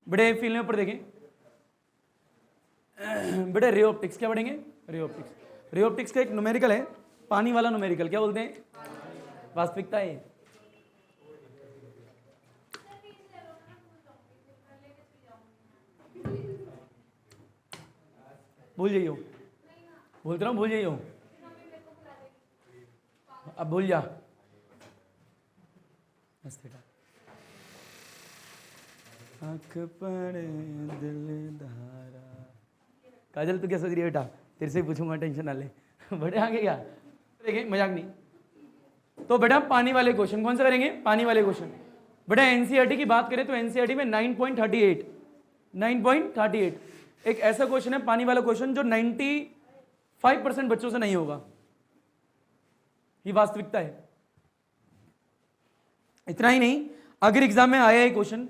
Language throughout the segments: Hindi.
बड़े फील में ऊपर देखें बेटे, रे ऑप्टिक्स क्या पढ़ेंगे? Ray optics. रे ऑप्टिक्स का एक न्यूमेरिकल है, पानी वाला न्यूमेरिकल, क्या बोलते हैं? वास्तविकता है। भूल जाइयो, बोलते रहा हूँ भूल जाइयो, अब भूल जा। आँख पड़े दिल धारा। काजल तू क्या सोच रही है बेटा? तेरे से पूछूंगा, टेंशन ना ले। बड़े आगे क्या देखिए, मजाक नहीं। तो बेटा पानी वाले क्वेश्चन कौन से करेंगे? पानी वाले क्वेश्चन। बेटा एनसीईआरटी की बात करें तो एनसीईआरटी में 9.38 एक ऐसा क्वेश्चन है पानी वाला क्वेश्चन जो 95% बच्चों से नहीं होगा। ये वास्तविकता है। इतना ही नहीं, अगर एग्जाम में आया है क्वेश्चन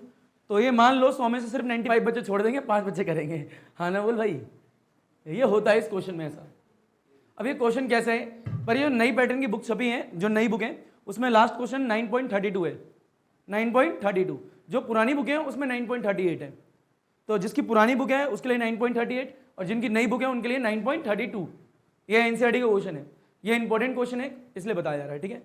तो ये मान लो 100 में से सिर्फ 95 बच्चे छोड़ देंगे, 5 बच्चे करेंगे। हाँ ना बोल भाई, ये होता है इस क्वेश्चन में ऐसा। अब ये क्वेश्चन कैसा है? पर ये नई पैटर्न की बुक छपी है, जो नई बुक है उसमें लास्ट क्वेश्चन 9.32 है, 9.32। जो पुरानी बुक है उसमें 9.38 है। तो जिसकी पुरानी बुक है उसके लिए 9.38 और जिनकी नई बुक है उनके लिए 9.32। ये एनसीईआरटी का क्वेश्चन है, ये इंपॉर्टेंट क्वेश्चन है इसलिए बताया जा रहा है, ठीक है।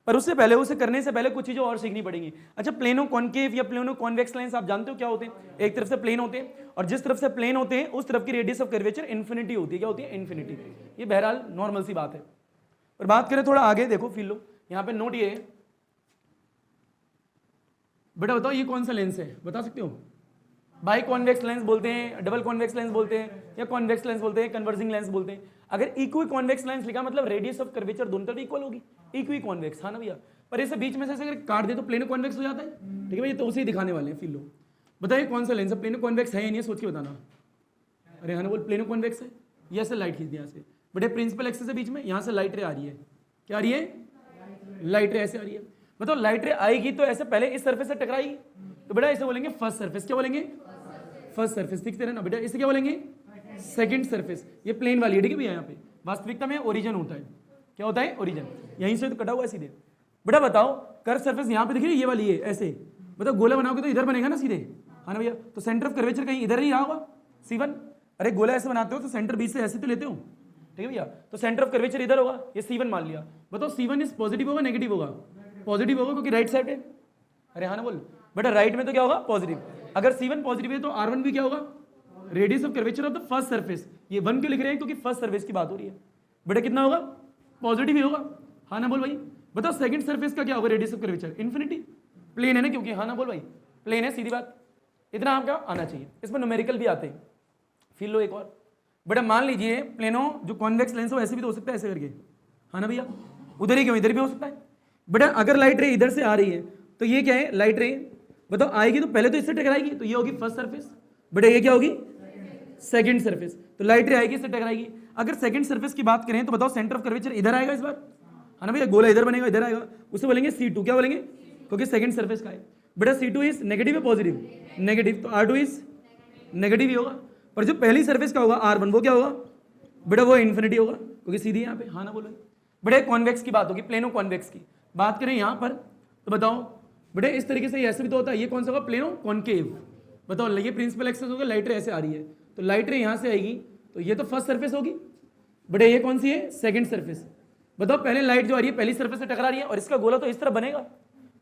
पर उससे पहले, उसे करने से पहले कुछ चीजें और सीखनी पड़ेंगी। अच्छा, प्लेनो कॉन्केव या प्लेनो कॉन्वेक्स लेंस आप जानते हो क्या होते हैं? एक तरफ से प्लेन होते हैं और जिस तरफ से प्लेन होते हैं उस तरफ की रेडियस ऑफ कर्वेचर इन्फिनिटी होती है। क्या होती है? इन्फिनिटी। ये बहरहाल नॉर्मल सी बात है। पर बात करें थोड़ा आगे, देखो फील लो, यहाँ पे नोट ये है बेटा, बताओ ये कौन सा लेंस है? बता सकते हो? बाई कॉन्वेक्स लेंस बोलते हैं, डबल कॉन्वेक्स लेंस बोलते हैं, या कॉन्वेक्स लेंस बोलते हैं, कन्वर्जिंग लेंस बोलते हैं। अगर इक्वी कॉन्वेक्स लेंस लिखा मतलब रेडियस ऑफ कर्वेचर दोनों तरफ इक्वल होगी, इक्वी कॉन्वेक्स। हाँ ना भैया? पर इसे बीच में से अगर काट दे तो प्लेनो कॉन्वेक्स हो जाता है, ठीक है भैया? तो उसे ही दिखाने वाले हैं। फील लो, बताइए कौन सा लेंस है? प्लेनो कॉन्वेक्स है या नहीं, सोच के बताना। अरे हाँ ना बोल, प्लेनो कॉन्वेक्स है। ये ऐसे लाइट खींच दिया यहाँ से, बटे प्रिंसिपल एक्सिस से बीच में, यहाँ से लाइट रे आ रही है। क्या आ रही है? लाइट रे ऐसे आ रही है। बताओ लाइट रे आएगी तो ऐसे पहले इस सरफेस से टकराएगी, तो बेटा इसे बोलेंगे फर्स्ट सरफेस। क्या बोलेंगे? First surface. दिखते रहे ना बेटा, इसे क्या बोलेंगे? Second surface. ये प्लेन वाली है, ठीक है भैया? यहाँ पे वास्तविकता में ओरिजिन होता है। क्या होता है? ओरिजिन। यहीं से तो कटा हुआ है सीधे। बेटा बताओ, कर्व सरफेस यहाँ पे दिख रही है, ये वाली है ऐसे। बताओ गोला बनाओगे तो इधर बनेगा ना सीधे, हाँ ना भैया? तो सेंटर ऑफ कर्वेचर कहीं इधर ही रहा होगा, C1। अरे गोला ऐसे बनाते हो तो सेंटर बीच से ऐसे तो लेते हो, ठीक है भैया? तो सेंटर ऑफ कर्वेचर इधर होगा, ये C1 मान लिया। बताओ C1 इज पॉजिटिव होगा नेगेटिव होगा? पॉजिटिव होगा, क्योंकि राइट साइड है। अरे हाँ ना बोल बेटा, राइट में तो क्या होगा? पॉजिटिव। अगर C1 पॉजिटिव है तो R1 भी क्या होगा? Radius of curvature of the first surface. ये 1 क्यों लिख रहे हैं? क्योंकि फर्स्ट सरफेस की बात हो रही है। बेटा कितना होगा? पॉजिटिव ही होगा। हाँ ना बोल भाई? बताओ सेकंड सरफेस का क्या होगा? Radius of curvature infinity. Plane है ना, क्योंकि हाँ ना बोल भाई? प्लेन है, सीधी बात। इतना आपका आना चाहिए। इसमें न्यूमेरिकल भी आते हैं। फील लो एक और। बेटा मान लीजिए प्लेनो जो कॉन्वेक्स लेंस हो ऐसे भी तो हो सकता है, ऐसे करके, हाँ ना भैया? उधर ही क्यों, इधर भी हो सकता है। बेटा अगर लाइट रे इधर से आ रही है तो ये क्या है? लाइट रे बताओ आएगी तो पहले तो इससे टकराएगी, तो ये होगी फर्स्ट सरफेस। बेटा ये क्या होगी? Second surface. तो लाइट रे आएगी, इससे टकराएगी। अगर सेकंड सरफेस की बात करें तो बताओ सेंटर ऑफ कर्वेचर इधर आएगा इस बार, है ना भैया? गोला इधर बनेगा, इधर आएगा, उसे बोलेंगे C2। क्या बोलेंगे? क्योंकि सेकंड सरफेस का है। बेटा C2 इज नेगेटिव है पॉजिटिव? नेगेटिव। तो R2 इज नेगेटिव ही होगा। पर जो पहली सरफेस का होगा R1 वो क्या होगा? बेटा वो इन्फिनिटी होगा, क्योंकि सीधी यहाँ पे, हाँ ना बोलो? बेटा कॉन्वेक्स की बात होगी, प्लेनो कॉन्वेक्स की बात करें यहाँ पर तो बताओ बेटा इस तरीके से ऐसे भी तो होता है। ये कौन सा होगा? Plano concave. बताओ ये प्रिंसिपल एक्सिस होगा, लाइट रे ऐसे आ रही है तो लाइट रे यहाँ से आएगी, तो ये तो फर्स्ट सरफेस होगी। बेटा ये कौन सी है? Second surface. बताओ पहले लाइट जो आ रही है पहली सरफेस से टकरा रही है और इसका गोला तो इस तरफ बनेगा,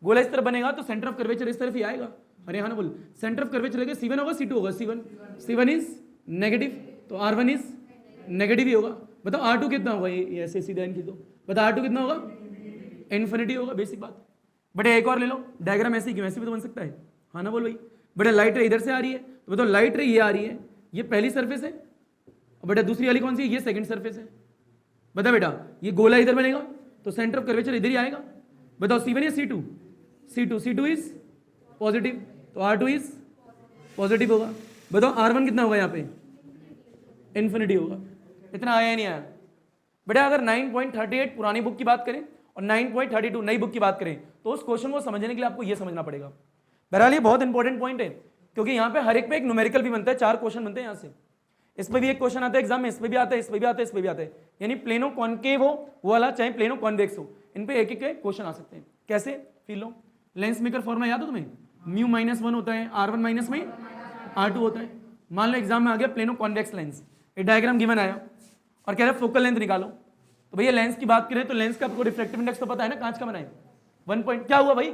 गोला इस तरफ बनेगा तो सेंटर ऑफ कर्वेचर इस तरफ ही आएगा। अरे हाँ ना बोल? सेंटर ऑफ कर्वेचर रहेगा C1 होगा C2 होगा? C1 इज नेगेटिव, तो R1 इज नेगेटिव ही होगा। बताओ R2 कितना होगा? ये ऐसे सीधा इनकी, तो बताओ R2 कितना होगा? इन्फिनिटी होगा, बेसिक बात। बेटा एक और ले लो, डायग्राम ऐसे ही क्यों, ऐसे भी तो बन सकता है, हाँ ना बोल भाई? बेटा लाइट रे इधर से आ रही है तो बताओ लाइट रे ये आ रही है, ये पहली सरफेस है, और बेटा दूसरी वाली कौन सी है? ये सेकंड सरफेस है। बता बेटा ये गोला इधर बनेगा तो सेंटर ऑफ कर्वेचर इधर ही आएगा। बताओ C1 या C2? C2 इज पॉजिटिव, तो R2 इज पॉजिटिव होगा। बताओ R1 कितना होगा? यहाँ पे इन्फिनिटी होगा। इतना आया नहीं आया? बेटा अगर 9.38 पुरानी बुक की बात करें और 9.32 नई बुक की बात करें तो उस क्वेश्चन को समझने के लिए आपको ये समझना पड़ेगा। बहरहाल ये बहुत इंपॉर्टेंट पॉइंट है, क्योंकि यहाँ पे हर एक पे एक न्यूमेरिकल भी बनता है, 4 क्वेश्चन बनते हैं यहाँ से। इस पे भी एक क्वेश्चन आता है एग्जाम में, इस पे भी आता है, इस पे भी आता है, इस पे भी आता है। यानी प्लेनो कॉन्केव हो वो वाला, चाहे प्लेनो कॉन्वेक्स हो, इन पे एक एक क्वेश्चन आ सकते हैं। कैसे? Feel low, lens maker formula याद हो तुम्हें? μ-1 होता है R1 माइनस में R2 होता है। मान लो एग्जाम में आ गया प्लेनो कॉन्वेक्स लेंस, ये डायग्राम गिवन आया और कह रहा है फोकल लेंथ निकालो। तो भैया लेंस की बात करें तो लेंस का आपको रिफ्रैक्टिव इंडेक्स तो पता है ना, कांच का बनाए 1 पॉइंट क्या हुआ भाई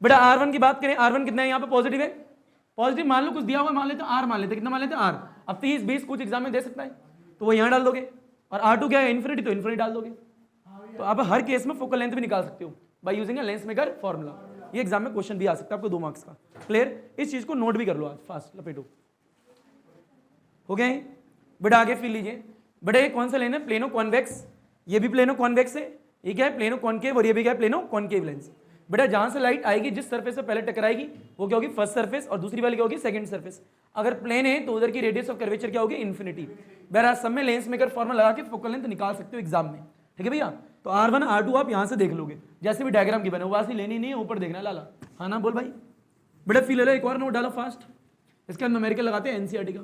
बेटा। R1 की बात करें, R1 कितना है यहाँ पे पॉजिटिव है, पॉजिटिव मान लो कुछ दिया हुआ मान लेते R मान लेते, कितना मान लेते R। अब 30 20 कुछ एग्जाम में दे सकता है तो वो यहाँ डाल दोगे, और R2 क्या है इन्फिनिटी, तो इन्फिनिटी डाल दोगे। तो आप हर केस में फोकल लेंथ भी निकाल सकते हो by using a lens maker formula. ये एग्जाम में क्वेश्चन भी आ सकता है आपको 2 मार्क्स का। क्लियर, इस चीज को नोट भी कर लो आज, फास्ट लपेटो। हो गए बेटा, आगे फिर लीजिए बेटा। ये कौन सा लेना है, प्लेनो कॉन्वेक्स, ये भी प्लेनो कॉन्वेक्स है, ये क्या है प्लेनो कॉनकेव, और ये भी क्या है प्लेनो कॉनकेव लेंस। बेटा जहां से लाइट आएगी जिस सरफेस से पहले टकराएगी वो क्या होगी फर्स्ट सरफेस, और दूसरी वाली क्या होगी सेकंड सरफेस। अगर प्लेन है तो उधर की रेडियस ऑफ कर्वेचर क्या होगी इन्फिनिटी। बहरहाल सब में लेंस मेकर फॉर्मूला लगा के फोकल लेंथ निकाल सकते हो एग्जाम में, ठीक है भैया। तो R1 R2 आप यहाँ से देख लोगे, जैसे भी डायग्राम की बने वो ऐसी लेनी नहीं है, ऊपर देखना लाला। हाँ ना बोल भाई बेटा, फील एक और नोट डालो फास्ट, इसके अंदर न्यूमेरिकल लगाते हैं एनसीईआरटी का।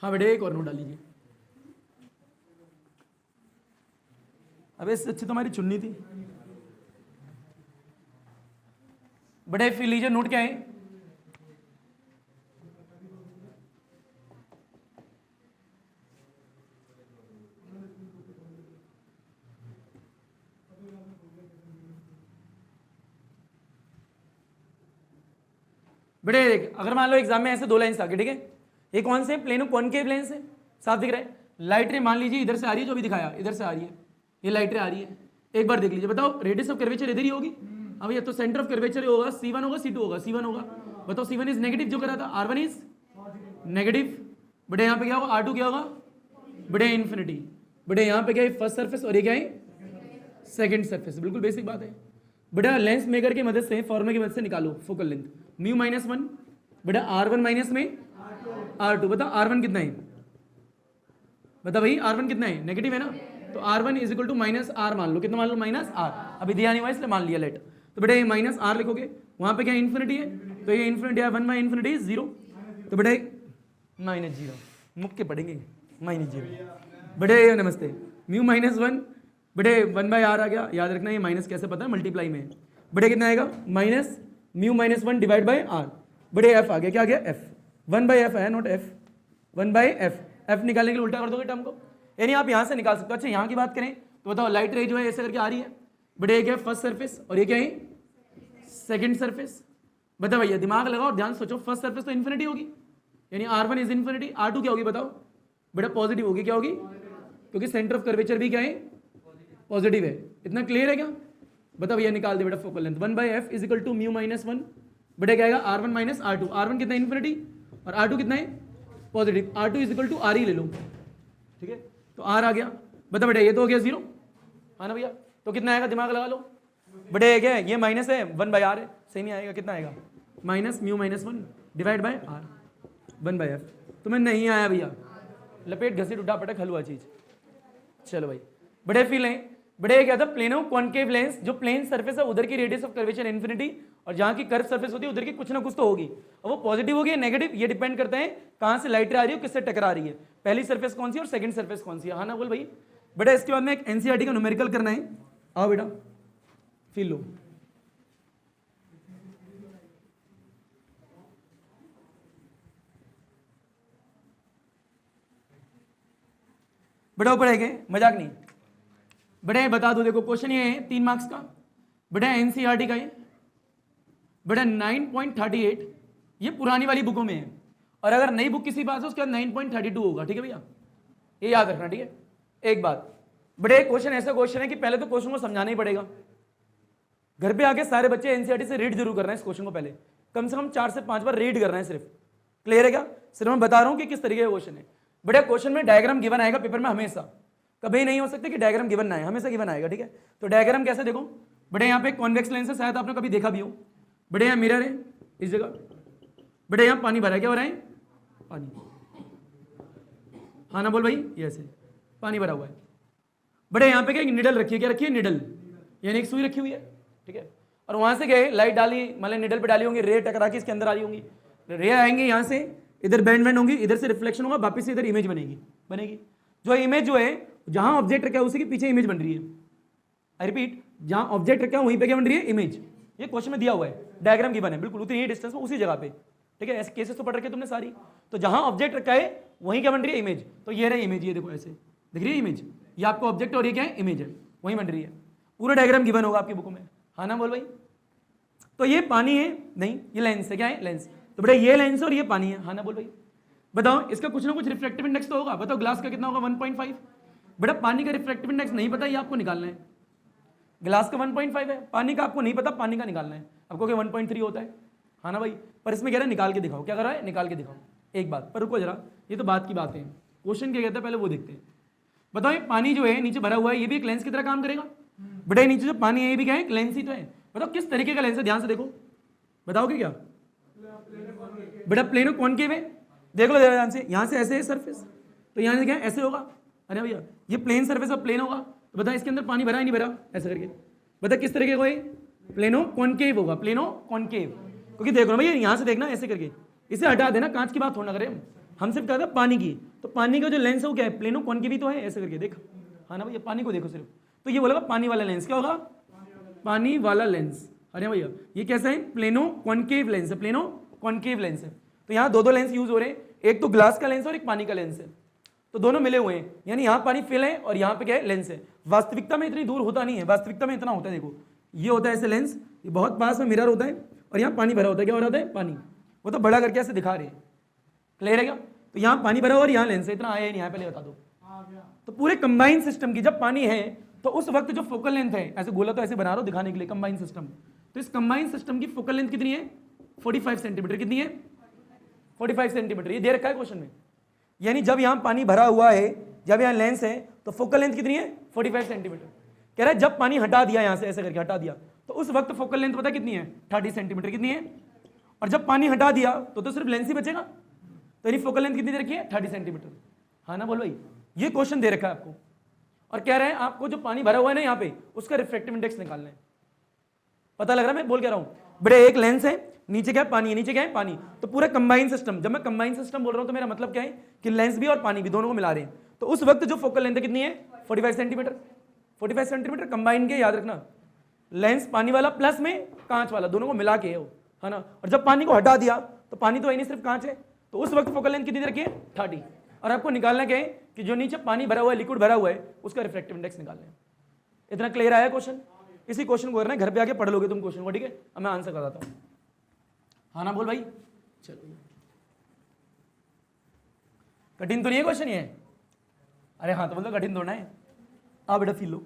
हाँ बेटे एक और नोट डाल लीजिए। अबे इससे अच्छी तो हमारी चुन्नी थी बेटे। फिर लीजिए नोट क्या है, बेटे अगर मान लो एग्जाम में ऐसे 2 लाइन्स आ गए, ठीक है, ये कौन से प्लेनो कॉनकेव लेंस है, साफ दिख रहा है। लाइट रे मान लीजिए इधर से आ रही है, जो भी दिखाया इधर से आ रही है, ये लाइट रे आ रही है। एक बार देख लीजिए, बताओ रेडियस ऑफ कर्वेचर इधर ही होगी। अब ये तो सेंटर ऑफ कर्वेचर होगा, C1 होगा C2 होगा, C1 होगा। बताओ C1 इज नेगेटिव जो करा था, R1 इज नेगेटिव। बेटे यहाँ पे क्या होगा, R2 क्या होगा बेटे इन्फिनिटी। बेटे यहाँ पे क्या है फर्स्ट सर्फेस, और ये क्या है सेकंड सर्फेस। बिल्कुल बेसिक बात है बेटा। लेंस मेकर की मदद से फॉर्मूले की मदद से निकालो फोकल लेंथ, म्यू -1 बेटा R1 माइनस में R2। बताओ R1 कितना है, बता भाई R1 कितना है नेगेटिव है ना, तो R1 is equal to -R मान लो, कितना मान लो -R। अभी दिया नहीं हुआ इसलिए मान लिया लेट। तो बेटा ये -R लिखोगे, वहां पे क्या इन्फिनिटी है, तो ये इन्फिनिटी है 1 बाई इन्फिनिटी 0, तो बेटा -0 मुख के पढ़ेंगे -0। बेटे नमस्ते, म्यू -1 बेटे 1/r आ गया, याद रखना ये माइनस कैसे पता है मल्टीप्लाई में। बेटे कितना आएगा minus mu -1 divide by r। बेटे f आ गया, क्या आ गया f, 1/f है नॉट f, 1/f। f निकालने के लिए उल्टा कर दोगे टर्म को, यानी आप यहाँ से निकाल सकते हो। अच्छा यहाँ की बात करें तो बताओ लाइट रे जो है ऐसे करके आ रही है बेटे, ये क्या है फर्स्ट सर्फेस और ये क्या है सेकंड सर्फेस। बताओ भैया दिमाग लगाओ और ध्यान सोचो, फर्स्ट सर्फेस तो इन्फिनिटी होगी, यानी R1 इज इन्फिनिटी। R2 क्या होगी बताओ बेटा पॉजिटिव होगी, क्या होगी क्योंकि सेंटर ऑफ कर्वेचर भी क्या है पॉजिटिव है। इतना क्लियर है क्या, बताओ भैया निकाल दे बेटा focal length 1/f is equal to mu -1 बेटा क्या आएगा R1 माइनस R2। R1 कितना इन्फिनिटी और R2 कितना है positive, R2 is equal to R ही ले लो, ठीक है। तो R आ गया, बता बेटा ये तो हो गया 0, हाँ ना भैया। तो कितना आएगा दिमाग लगा लो बेटे, क्या है ये माइनस है 1/r है, सही नहीं आएगा, कितना आएगा minus mu -1 divide by r 1/f। तुम्हें नहीं आया भैया, लपेट घसीट उठा पटक हलवा चीज। चलो भाई बड़े फील है, बड़े क्या था प्लेनो कॉनकेव लेंस, जो प्लेन सरफेस है उधर की रेडियस ऑफ कर्वेचर इन्फिनिटी, और जहां की कर्व सरफेस होती है उधर की कुछ ना कुछ तो होगी, और वो पॉजिटिव होगी या नेगेटिव ये डिपेंड करता है कहां से लाइट आ रही है, किससे टकरा रही है, पहली सरफेस कौन सी और सेकंड सरफेस कौन सी है, हाँ ना बोल भाई। बेटा इसके बाद में एक एनसीईआरटी का न्यूमेरिकल करना है, आओ बेटा फील लो। बेटा ऊपर है मजाक नहीं, बेटा बता दो, देखो क्वेश्चन ये है 3 मार्क्स का, बेटा एनसीईआरटी का है, बेटा 9.38 ये पुरानी वाली बुकों में है, और अगर नई बुक किसी पास है उसके बाद 9.32 होगा, ठीक है भैया, ये याद रखना, ठीक है। एक बात बेटे क्वेश्चन ऐसा क्वेश्चन है कि पहले तो क्वेश्चन को समझाना ही पड़ेगा, घर पे आके सारे बच्चे एनसीईआरटी से रीड जरूर करना है इस क्वेश्चन को, पहले कम से कम 4 से 5 बार रीड करना है सिर्फ, क्लियर है क्या, सिर्फ मैं बता रहा हूं कि किस तरीके का क्वेश्चन है। बेटा क्वेश्चन में डायग्राम गिवन आएगा पेपर में हमेशा, कभी नहीं हो सकता कि डायग्राम गिवन ना आए, हमेशा गिवन आएगा, ठीक है। तो डायग्राम कैसे देखो बेटे, यहाँ पे कॉन्वेक्स लेंस है, शायद आपने कभी देखा भी हो, बेटे यहाँ मिरर है इस जगह, बेटे यहाँ पानी भरा है, क्या हो रहा है पानी, हाँ ना बोल भाई, ये ऐसे पानी भरा हुआ है। बेटे यहाँ पे क्या निडल रखी है, क्या रखी है निडल, यानी एक सुई रखी हुई है, ठीक है, और वहां से क्या है लाइट डाली, मतलब निडल पे डाली होंगी, रे टकरा के इसके अंदर आ रही होंगी, रे आएंगे यहाँ से, इधर बैंड होंगी, इधर से रिफ्लेक्शन होगा, वापस से इधर इमेज बनेगी। जो इमेज जो है जहां ऑब्जेक्ट रखा है उसी के पीछे इमेज बन रही है। आई रिपीट, जहां ऑब्जेक्ट रखा है वहीं पे क्या बन रही है, इमेज। ये क्वेश्चन में दिया हुआ है, डायग्राम गिवन है, बिल्कुल उतनी ही डिस्टेंस में उसी जगह पे, ठीक है। ऐसे केसेस तो पढ़ रखे तुमने सारी। तो जहां ऑब्जेक्ट रखा है वहीं क्या बन रही है, इमेज। तो ये रही इमेज, ये देखो ऐसे दिख रही है इमेज, ये आपको ऑब्जेक्ट और ये क्या है, इमेज है, वहीं बन रही है। पूरा डायग्राम गिवन होगा आपकी बुक में, हाँ ना बोल भाई। तो ये पानी है, नहीं ये लेंस है, क्या है, लेंस। तो बेटा ये लेंस और ये पानी है, हाँ ना बोल भाई। बताओ इसका कुछ ना कुछ रिफ्लेक्टिव इंडेक्स तो होगा, बताओ ग्लास का कितना होगा, 1.5। बेटा पानी का रिफ्लेक्टिव इंडेक्स नहीं पता, ये आपको निकालना है। ग्लास का 1.5 है, पानी का आपको नहीं पता, पानी का निकालना है आपको, क्या 1.3 होता है, हाँ ना भाई। पर इसमें कह रहा है निकाल के दिखाओ, क्या कर रहा है, निकाल के दिखाओ। एक बात पर रुको जरा, ये तो बात की बात है, क्वेश्चन क्या कहता है पहले वो देखते हैं। बताओ ये पानी जो है नीचे भरा हुआ है, ये भी एक लेंस की तरह काम करेगा। बेटा नीचे जो पानी है ये भी क्या है, लेंस ही तो है। बताओ किस तरीके का लेंस है, ध्यान से देखो, बताओगे क्या। बेटा प्लेनो कॉनकेव है, देख लो ध्यान से, यहाँ से ऐसे है सरफेस, तो यहाँ से क्या है, ऐसे होगा। अरे भैया ये प्लेन सरफेस और प्लेन होगा, तो बता इसके अंदर पानी भरा है नहीं भरा, ऐसे करके बता किस तरीके का है, प्लेनो कॉनकेव होगा, प्लेनो कॉनकेव। क्योंकि देख लो भैया यहाँ से देखना ऐसे करके, इसे हटा देना, कांच की बात थोड़ा करें हम सिर्फ कहते हैं पानी की। तो पानी का जो लेंस है वो क्या है, प्लेनो कॉनकेव ही तो है, ऐसे करके देख, हाँ ना भैया, पानी को देखो सिर्फ। तो ये बोलेगा पानी वाला लेंस, क्या होगा, पानी वाला लेंस। अरे भैया ये कैसा है, प्लेनो कॉनकेव लेंस है, प्लेनो कॉनकेव लेंस है। तो यहाँ दो लेंस यूज हो रहे हैं, एक तो ग्लास का लेंस और एक पानी का लेंस है, तो दोनों मिले हुए हैं, यानी यहाँ पानी फिल है और यहाँ पे क्या है, लेंस है। वास्तविकता में इतनी दूर होता नहीं है, वास्तविकता में इतना होता है, देखो ये होता है ऐसे लेंस, ये बहुत पास में मिरर होता है, और यहाँ पानी भरा होता है, क्या हो रहा है, पानी। वो तो बड़ा करके ऐसे दिखा रहे हैं, क्लियर है क्या। तो यहाँ पानी भरा हुआ और यहाँ लेंस है, इतना आया ही नहीं, यहाँ पहले बता दो। तो पूरे कंबाइन सिस्टम की जब पानी है तो उस वक्त जो फोकल लेंथ है, ऐसे गोला तो ऐसे बना रहा हूं दिखाने के लिए, कंबाइन सिस्टम। तो इस कंबाइन सिस्टम की फोकल लेंथ कितनी है, 45 सेंटीमीटर। कितनी है, 45 सेंटीमीटर, ये दे रखा है क्वेश्चन में। यानी जब यहाँ पानी भरा हुआ है, जब यहाँ लेंस है, तो फोकल लेंथ कितनी है, 45 सेंटीमीटर। कह रहा है जब पानी हटा दिया, यहाँ से ऐसे करके हटा दिया, तो उस वक्त फोकल लेंथ पता कितनी है, 30 सेंटीमीटर। कितनी है, और जब पानी हटा दिया तो सिर्फ लेंस ही बचेगा, तो यानी फोकल लेंथ कितनी दे रखी है, 30 सेंटीमीटर। हाँ ना बोल भाई, ये क्वेश्चन दे रखा है आपको, और कह रहे हैं आपको जो पानी भरा हुआ है ना यहाँ पे, उसका रिफ्रैक्टिव इंडेक्स निकालना है। पता लग रहा है मैं बोल क्या रहा हूं। बड़े एक लेंस है, नीचे क्या है, पानी है, नीचे क्या है, पानी। तो पूरा कंबाइन सिस्टम, जब मैं कंबाइन सिस्टम बोल रहा हूं तो मेरा मतलब क्या है कि लेंस भी और पानी भी दोनों को मिला रहे हैं। तो उस वक्त जो फोकल लेंथ कितनी है, 45 सेंटीमीटर। 45 सेंटीमीटर कंबाइन के, याद रखना, लेंस पानी वाला प्लस में कांच वाला, दोनों को मिला के है ना। और जब पानी को हटा दिया तो पानी तो है नहीं, सिर्फ कांच है, तो उस वक्त फोकल लेंथ कितनी दे रखी है, 30। और आपको निकालना क्या है कि जो नीचे पानी भरा हुआ है, लिक्विड भरा हुआ है, उसका रिफ्रैक्टिव इंडेक्स निकालना है। इतना क्लियर आया क्वेश्चन। इसी क्वेश्चन को करना है, घर पे आके पढ़ लोगे तुम क्वेश्चन को, ठीक है। अब मैं आंसर बताता हूं, हाँ ना बोल भाई। चलो कठिन तो नहीं है क्वेश्चन ये, अरे हाँ तो मतलब कठिन थोड़ा है। आ बेटा फील लो,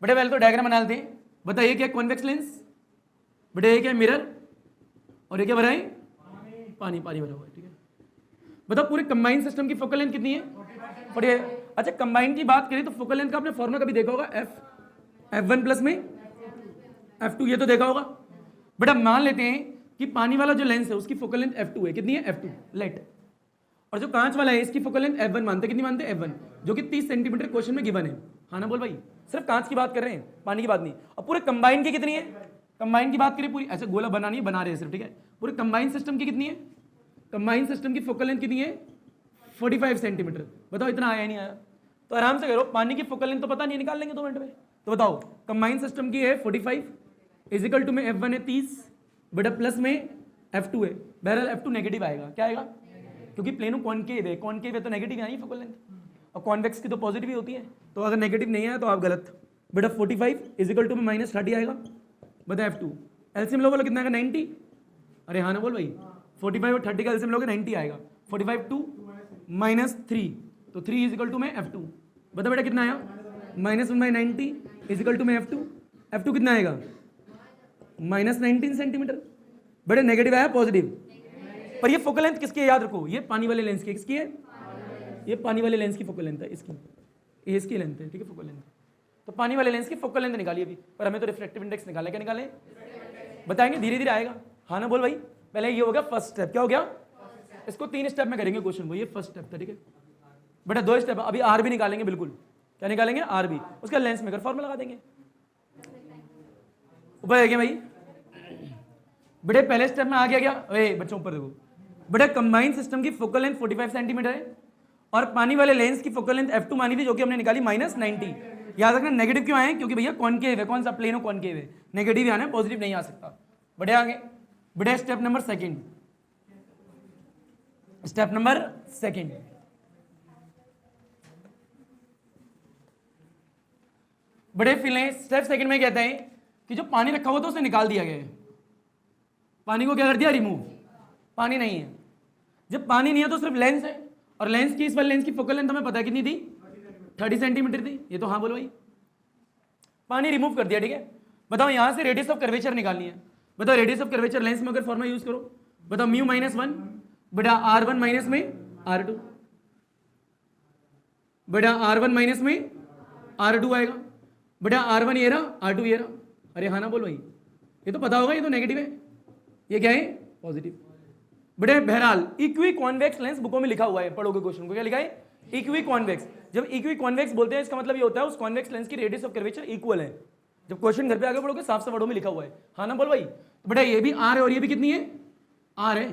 बेटा पहले तो डायग्राम बना लेते हैं। बताइए क्या कॉन्वेक्स लेंस, बेटा ये क्या मिरर, और ये क्या भरा है, पानी, पानी भरा हुआ है, ठीक है। बताओ पूरे कंबाइन सिस्टम की फोकल लेंथ कितनी है, 40। अच्छा कंबाइन की बात करें तो फोकल लेंथ का आपने फॉर्मूला कभी देखा होगा, F1 प्लस में F2, ये तो देखा होगा। बेटा मान लेते हैं कि पानी वाला जो लेंस है उसकी फोकल लेंथ F2 है, कितनी है, F2 लेट। और जो कांच वाला है इसकी फोकल लेंथ F1 मानते, कितनी मानते हैं, F1, जो कि 30 सेंटीमीटर क्वेश्चन में गिवन है। हाँ ना बोल भाई, सिर्फ कांच की बात कर रहे हैं, पानी की बात नहीं। और पूरे कंबाइन की कितनी है, कंबाइन की बात करें पूरी, ऐसे गोला बना नहीं, बना रहे हैं सिर्फ, ठीक है। पूरे कंबाइन सिस्टम की कितनी है, कंबाइन सिस्टम की फोकल लेंथ कितनी है, 45 सेंटीमीटर। बताओ इतना आया नहीं आया, तो आराम से करो, पानी की फोकल लेंथ तो पता नहीं, निकाल लेंगे 2 मिनट में। तो बताओ कंबाइन सिस्टम की है 45 इजिकल टू में F1 है 30, बेटा प्लस में F2 है। बहरहाल F2 नेगेटिव आएगा, क्या आएगा, क्योंकि प्लेनो कॉनकेव है, कॉनकेव है तो नेगेटिव आई फोकल लेंथ, और कॉन्वेक्स की तो पॉजिटिव ही होती है। तो अगर नेगेटिव नहीं आया तो आप गलत। बेटा 45 इजिकल टू में -30 आएगा, बता F2। एलसीएम लोगे कितना आएगा, 90। अरे हाँ ना बोल भाई, 45 और 30 का एलसीएम लोगे 90 आएगा। 45 2 -3, तो 3 इजिकल टू में F2। बता बेटा कितना आया, -1/90 इजिकल टू में F2। F2 कितना आएगा, -19 सेंटीमीटर। बड़े नेगेटिव आया पॉजिटिव। पर ये फोकल लेंथ किसकी है, याद रखो, ये पानी वाले लेंस की, किसकी है, ये पानी वाले लेंस की फोकल लेंथ है, इसकी, ये इसकी लेंथ है, ठीक है, फोकल लेंथ। तो पानी वाले लेंस की फोकल लेंथ निकालिए अभी, पर हमें तो रिफ्रैक्टिव इंडेक्स निकालना, क्या निकालें, बताएंगे, धीरे धीरे आएगा। हाँ ना बोल भाई, पहले ये हो गया फर्स्ट स्टेप, क्या हो गया, इसको 3 स्टेप में करेंगे क्वेश्चन को, ये फर्स्ट स्टेप था, ठीक है। बेटा 2 स्टेप, अभी आर भी निकालेंगे, बिल्कुल, क्या निकालेंगे, आर भी, उसका लेंस मेकर फॉर्मूला लगा देंगे। ऊपर है क्या भाई, बेटे पहले स्टेप में आ गया क्या, बच्चों ऊपर देखो, बेटा कंबाइन सिस्टम की फोकल लेंथ 45 सेंटीमीटर है, और पानी वाले लेंस की फोकल लेंथ f2 मानी थी जो कि हमने निकाली -90। याद रखना नेगेटिव क्यों आए, क्योंकि भैया कॉनकेव है, कौन सा प्लेन हो कॉनकेव है, नेगेटिव आना है, पॉजिटिव नहीं आ सकता। बढ़े आगे, बढ़े step number second, step number second. बड़े फिले स्टेप सेकंड में कहते हैं कि जो पानी रखा हुआ था उसे निकाल दिया गया है, पानी को क्या कर दिया, रिमूव, पानी नहीं है। जब पानी नहीं है तो सिर्फ लेंस है, और लेंस की, इस वाले लेंस की फोकल लेंथ हमें पता है कितनी थी, 30 सेंटीमीटर थी, ये तो हाँ बोलो भाई। पानी रिमूव कर दिया, ठीक है। बताओ यहां से रेडियस ऑफ कर्वेचर निकालनी है, बताओ रेडियस ऑफ कर्वेचर लेंस में अगर फॉर्मूला यूज करो, बताओ म्यू -1 बटा r1 माइनस में r2, बटा r1 माइनस में r2 आएगा, बटा r1 ये रहा, r2 ये रहा। अरे हाँ ना बोलो भाई, ये तो पता होगा, ये तो नेगेटिव है, ये क्या है, पॉजिटिव। बड़े बहरहाल इक्वी कॉन्वेक्स लेंस बुकों में लिखा हुआ है, पढ़ोगे क्वेश्चन को, क्या लिखा है, इक्वी कॉन्वेक्स। जब इक्वी कॉन्वेक्स बोलते हैं इसका मतलब ये होता है उस कॉन्वेक्स लेंस की रेडियस ऑफ कर्वेचर इक्वल है। जब क्वेश्चन घर पे आगे पढ़ोगे साफ साफ वर्डों में लिखा हुआ है, हाँ ना बोल भाई। तो बेटा ये भी आर है और ये भी कितनी है, आर है,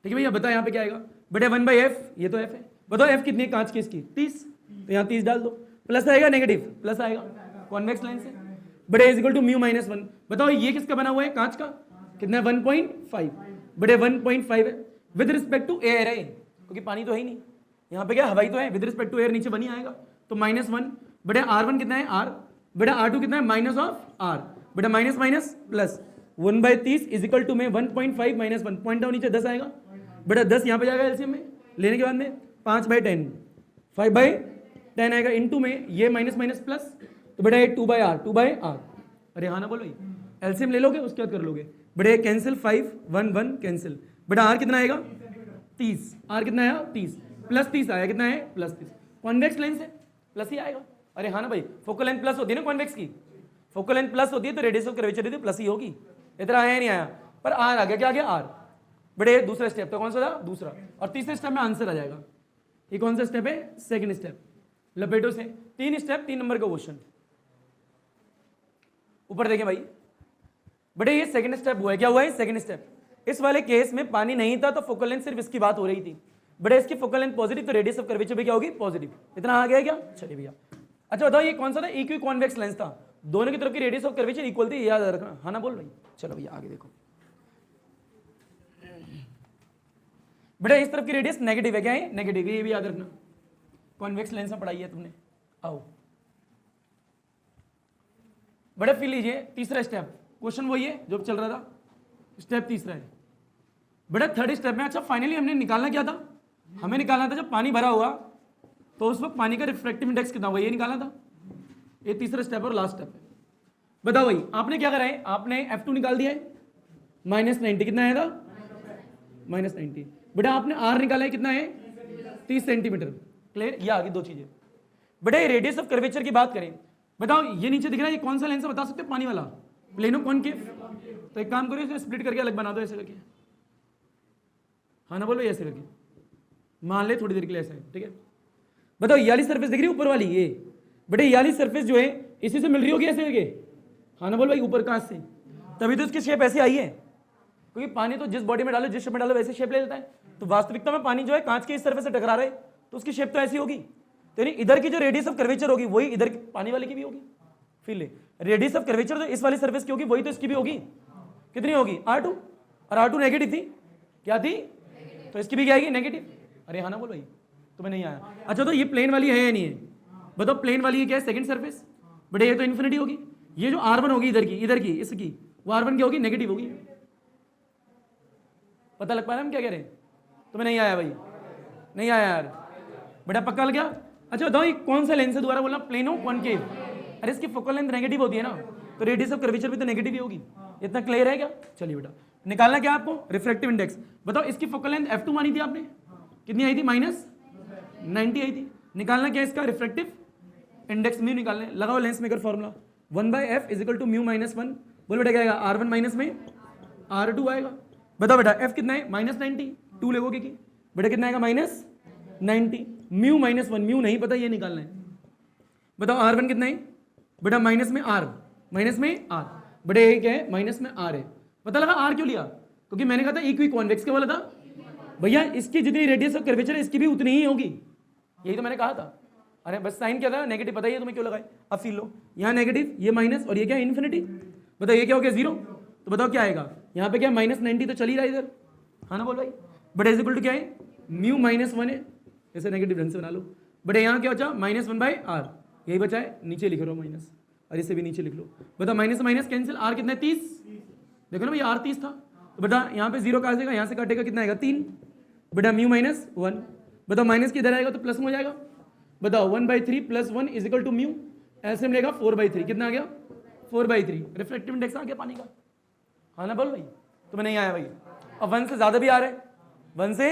ठीक है भैया। बता यहाँ पे क्या आएगा, बेटा 1/f, ये तो f है। बताओ f कितनी है कांच की, इसकी 30, तो यहाँ 30 डाल दो, प्लस आएगा नेगेटिव, प्लस आएगा, कॉन्वेक्स लेंस है। बड़े इज इक्वल टू म्यू -1। बताओ ये किसका बना हुआ है, कांच का, कितना है, 1.5, बड़े 1.5 है विद रिस्पेक्ट टू एयर है, क्योंकि पानी तो है ही नहीं, यहाँ पे क्या हवाई तो है, विद रिस्पेक्ट टू एयर नीचे बनी आएगा, तो -1। बड़े r1 कितना है, r, बेटा r2 कितना है, माइनस ऑफ r, बेटा minus minus plus 1/30 is equal to में 1.5 -1, पॉइंट डाउन नीचे 10 आएगा, बेटा 10 यहाँ पे जाएगा एलसीएम में लेने के बाद में 5/10, 5/10 आएगा, इनटू में ये माइनस माइनस प्लस, तो बेटा ये 2/r। अरे हाँ ना बोलो, एलसीएम ले लोगे उसके बाद कर लोगे, बेटा कैंसिल, 5 1 1 कैंसिल, बेटा r कितना आएगा 30, r कितना आया 30, प्लस 30 आया, कितना है +30। कॉन्वेक्स लेंस है, प्लस ही आएगा। अरे हाँ ना भाई, फोकल लेंथ प्लस होती है ना कॉन्वेक्स की, फोकल लेंथ प्लस होती है तो रेडियस ऑफ कर्वेचर भी प्लस ही होगी। इतना आया नहीं आया, पर r आ गया, क्या आ गया r। बड़े दूसरा स्टेप तो कौन सा था, दूसरा, और तीसरे स्टेप में आंसर आ जाएगा। ये कौन सा स्टेप है, सेकंड स्टेप, लपेटो से 3 स्टेप 3 नंबर का क्वेश्चन। ऊपर देखें भाई, बड़े ये सेकंड स्टेप हुआ है, क्या हुआ है, सेकंड स्टेप। इस वाले केस में पानी नहीं था तो फोकल लेंथ सिर्फ इसकी बात हो रही थी, बड़े इसकी फोकल लेंथ पॉजिटिव तो रेडियस ऑफ कर्वेचर भी क्या होगी, पॉजिटिव। इतना आ गया क्या, चलिए भैया। अच्छा बताओ ये कौन सा था, इक्वी कॉन्वेक्स लेंस था, दोनों की तरफ की रेडियस ऑफ कर्वेचर इक्वल थी, याद रखना, हाँ ना बोल भाई। चलो भैया आगे देखो, बेटा इस तरफ की रेडियस नेगेटिव है, क्या है, नेगेटिव, ये भी याद रखना, कॉन्वेक्स लेंस में पढ़ाई है तुमने। आओ बड़े फिर लीजिए तीसरा स्टेप, क्वेश्चन वही है जो चल रहा था, स्टेप तीसरा है। बड़ा थर्ड स्टेप में, अच्छा फाइनली हमने निकालना क्या था, हमें निकालना था जब पानी भरा हुआ तो उस वक्त पानी का रिफ्रैक्टिव इंडेक्स कितना हुआ, ये निकालना था। ये तीसरा स्टेप और लास्ट स्टेप है। बताओ भाई आपने क्या करा है, आपने f2 निकाल दिया है, -90, कितना आया था, -90। बेटा आपने r निकाला है, कितना है, 30 सेंटीमीटर। क्लियर, ये आगे दो चीजें। बेटा रेडियस ऑफ कर्वेचर की बात करें, बताओ ये नीचे दिख रहा है, ये कौन सा लेंस है बता सकते हो, पानी वाला, प्लेनो कॉनकेव। तो एक काम करो, इसे स्प्लिट करके अलग बना दो, ऐसे करके, हाँ ना बोलो, ऐसे करके मान ले थोड़ी देर के लिए ऐसा है, ठीक है। बताओ ये वाली सरफेस दिख रही है ऊपर वाली, ये बेटे ये वाली सरफेस जो है इसी से मिल रही होगी ऐसे करके, हाँ ना बोलो भाई, ऊपर कांच से, तभी तो इसकी शेप ऐसी आई है, क्योंकि पानी तो जिस बॉडी में डालो, जिस शेप में डालो वैसे शेप ले लेता है। तो वास्तविकता में पानी जो है कांच की इस सरफेस से टकरा रहा है तो उसकी शेप तो ऐसी होगी, तो इधर की जो रेडियस ऑफ कर्वेचर होगी वही इधर पानी वाले की भी होगी। फिर ले रेडियस ऑफ कर्वेचर जो इस वाली सरफेस की होगी वही तो इसकी भी होगी, कितनी होगी, r2, और r2 नेगेटिव थी, क्या थी, तो इसकी भी क्या आएगी, नेगेटिव। अरे हाँ ना बोलो भाई, तुम्हें नहीं आया। अच्छा तो ये प्लेन वाली है या नहीं है, बताओ प्लेन वाली है क्या है, सेकंड सरफेस, बेटे ये तो इन्फिनिटी होगी। ये जो r1 होगी इधर की इसकी, वो r1 क्या होगी, नेगेटिव होगी। पता लग पाया हम क्या कह रहे हैं, तुम्हें नहीं आया भाई, नहीं आया यार, बेटा पक्का लग गया। अच्छा बताओ ये कौन सा लेंस है, दोबारा बोलना, प्लेनो कॉनकेव। अरे इसकी फोकल लेंथ नेगेटिव होती है ना, तो रेडियस ऑफ कर्वेचर भी तो नेगेटिव ही होगी। इतना क्लियर है क्या, चलिए बेटा निकालना क्या आपको, रिफ्रैक्टिव इंडेक्स। बताओ इसकी फोकल लेंथ f2 मानी थी आपने, कितनी आई थी, -90 आई थी। निकालना क्या इसका रिफ्रैक्टिव इंडेक्स, म्यू निकालने, लगाओ lens maker formula, 1/f is equal to mu -1। बोलो बेटा क्या आएगा, r1 माइनस में r2 आएगा। बताओ बेटा f कितना है, -90, 2 लगोगे की, बेटा कितना आएगा, -90, म्यू -1, म्यू नहीं पता, ये निकालना है। बताओ r1 कितना है, बेटा माइनस में r, बेटा ये क्या है, माइनस में r है। पता लगा r क्यों लिया, क्योंकि मैंने कहा था इक्वी कॉन्वेक्स, क्या बोला था भैया, इसकी जितनी रेडियस ऑफ कर्वेचर है इसकी भी उतनी ही होगी, यही तो मैंने कहा था। अरे बस साइन क्या था, नेगेटिव, पता ही है तुम्हें क्यों लगाए। अब फील लो, यहाँ नेगेटिव, ये माइनस, और ये क्या है इन्फिनिटी। बताओ ये क्या हो गया 0, तो बताओ क्या आएगा यहाँ पे, क्या -90 तो चल ही रहा है इधर, हाँ ना बोल भाई। बट इज इक्वल टू क्या है, म्यू -1 है, ऐसे नेगेटिव ढंग से बना लो। बट यहाँ क्या बचा -1/r, यही बचा है, नीचे लिख रहा हूँ माइनस, और इसे भी नीचे लिख लो। बताओ माइनस माइनस कैंसिल, r कितना है 30, देखो ना भाई r 30 था, तो बेटा यहाँ पे 0 काटेगा, यहाँ से काटेगा कितना आएगा 3, बेटा म्यू -1, बताओ माइनस किधर आएगा तो प्लस में हो जाएगा। बताओ 1/3 + 1 = म्यू, ऐसे मिलेगा 4/3, कितना आ गया 4/3, रिफ्लेक्टिव इंडेक्स आ गया पानी का, हाँ ना बोल भाई। तो मैं नहीं आया भाई, अब 1 से ज्यादा भी आ रहा है, 1 से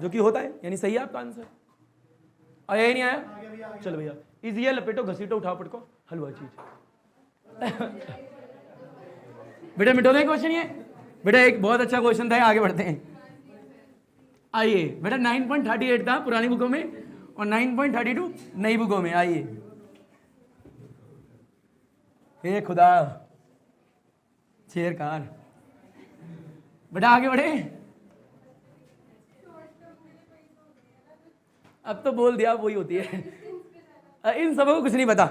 जो कि होता है, यानी सही है आपका आंसर। आया ही नहीं आया, चलो भैया इजी है, लपेटो घसीटो उठाओ पटको, हलवा चीज। बेटा मिटो दे क्वेश्चन ये, बेटा एक बहुत अच्छा क्वेश्चन था, आगे बढ़ते हैं। आइए बेटा 9.38 था पुरानी बुकों में और 9.32 नई बुकों में। आइए, हे खुदा शेर कार, बेटा आगे बढ़े। अब तो बोल दिया वही होती है, इन सबों को कुछ नहीं पता,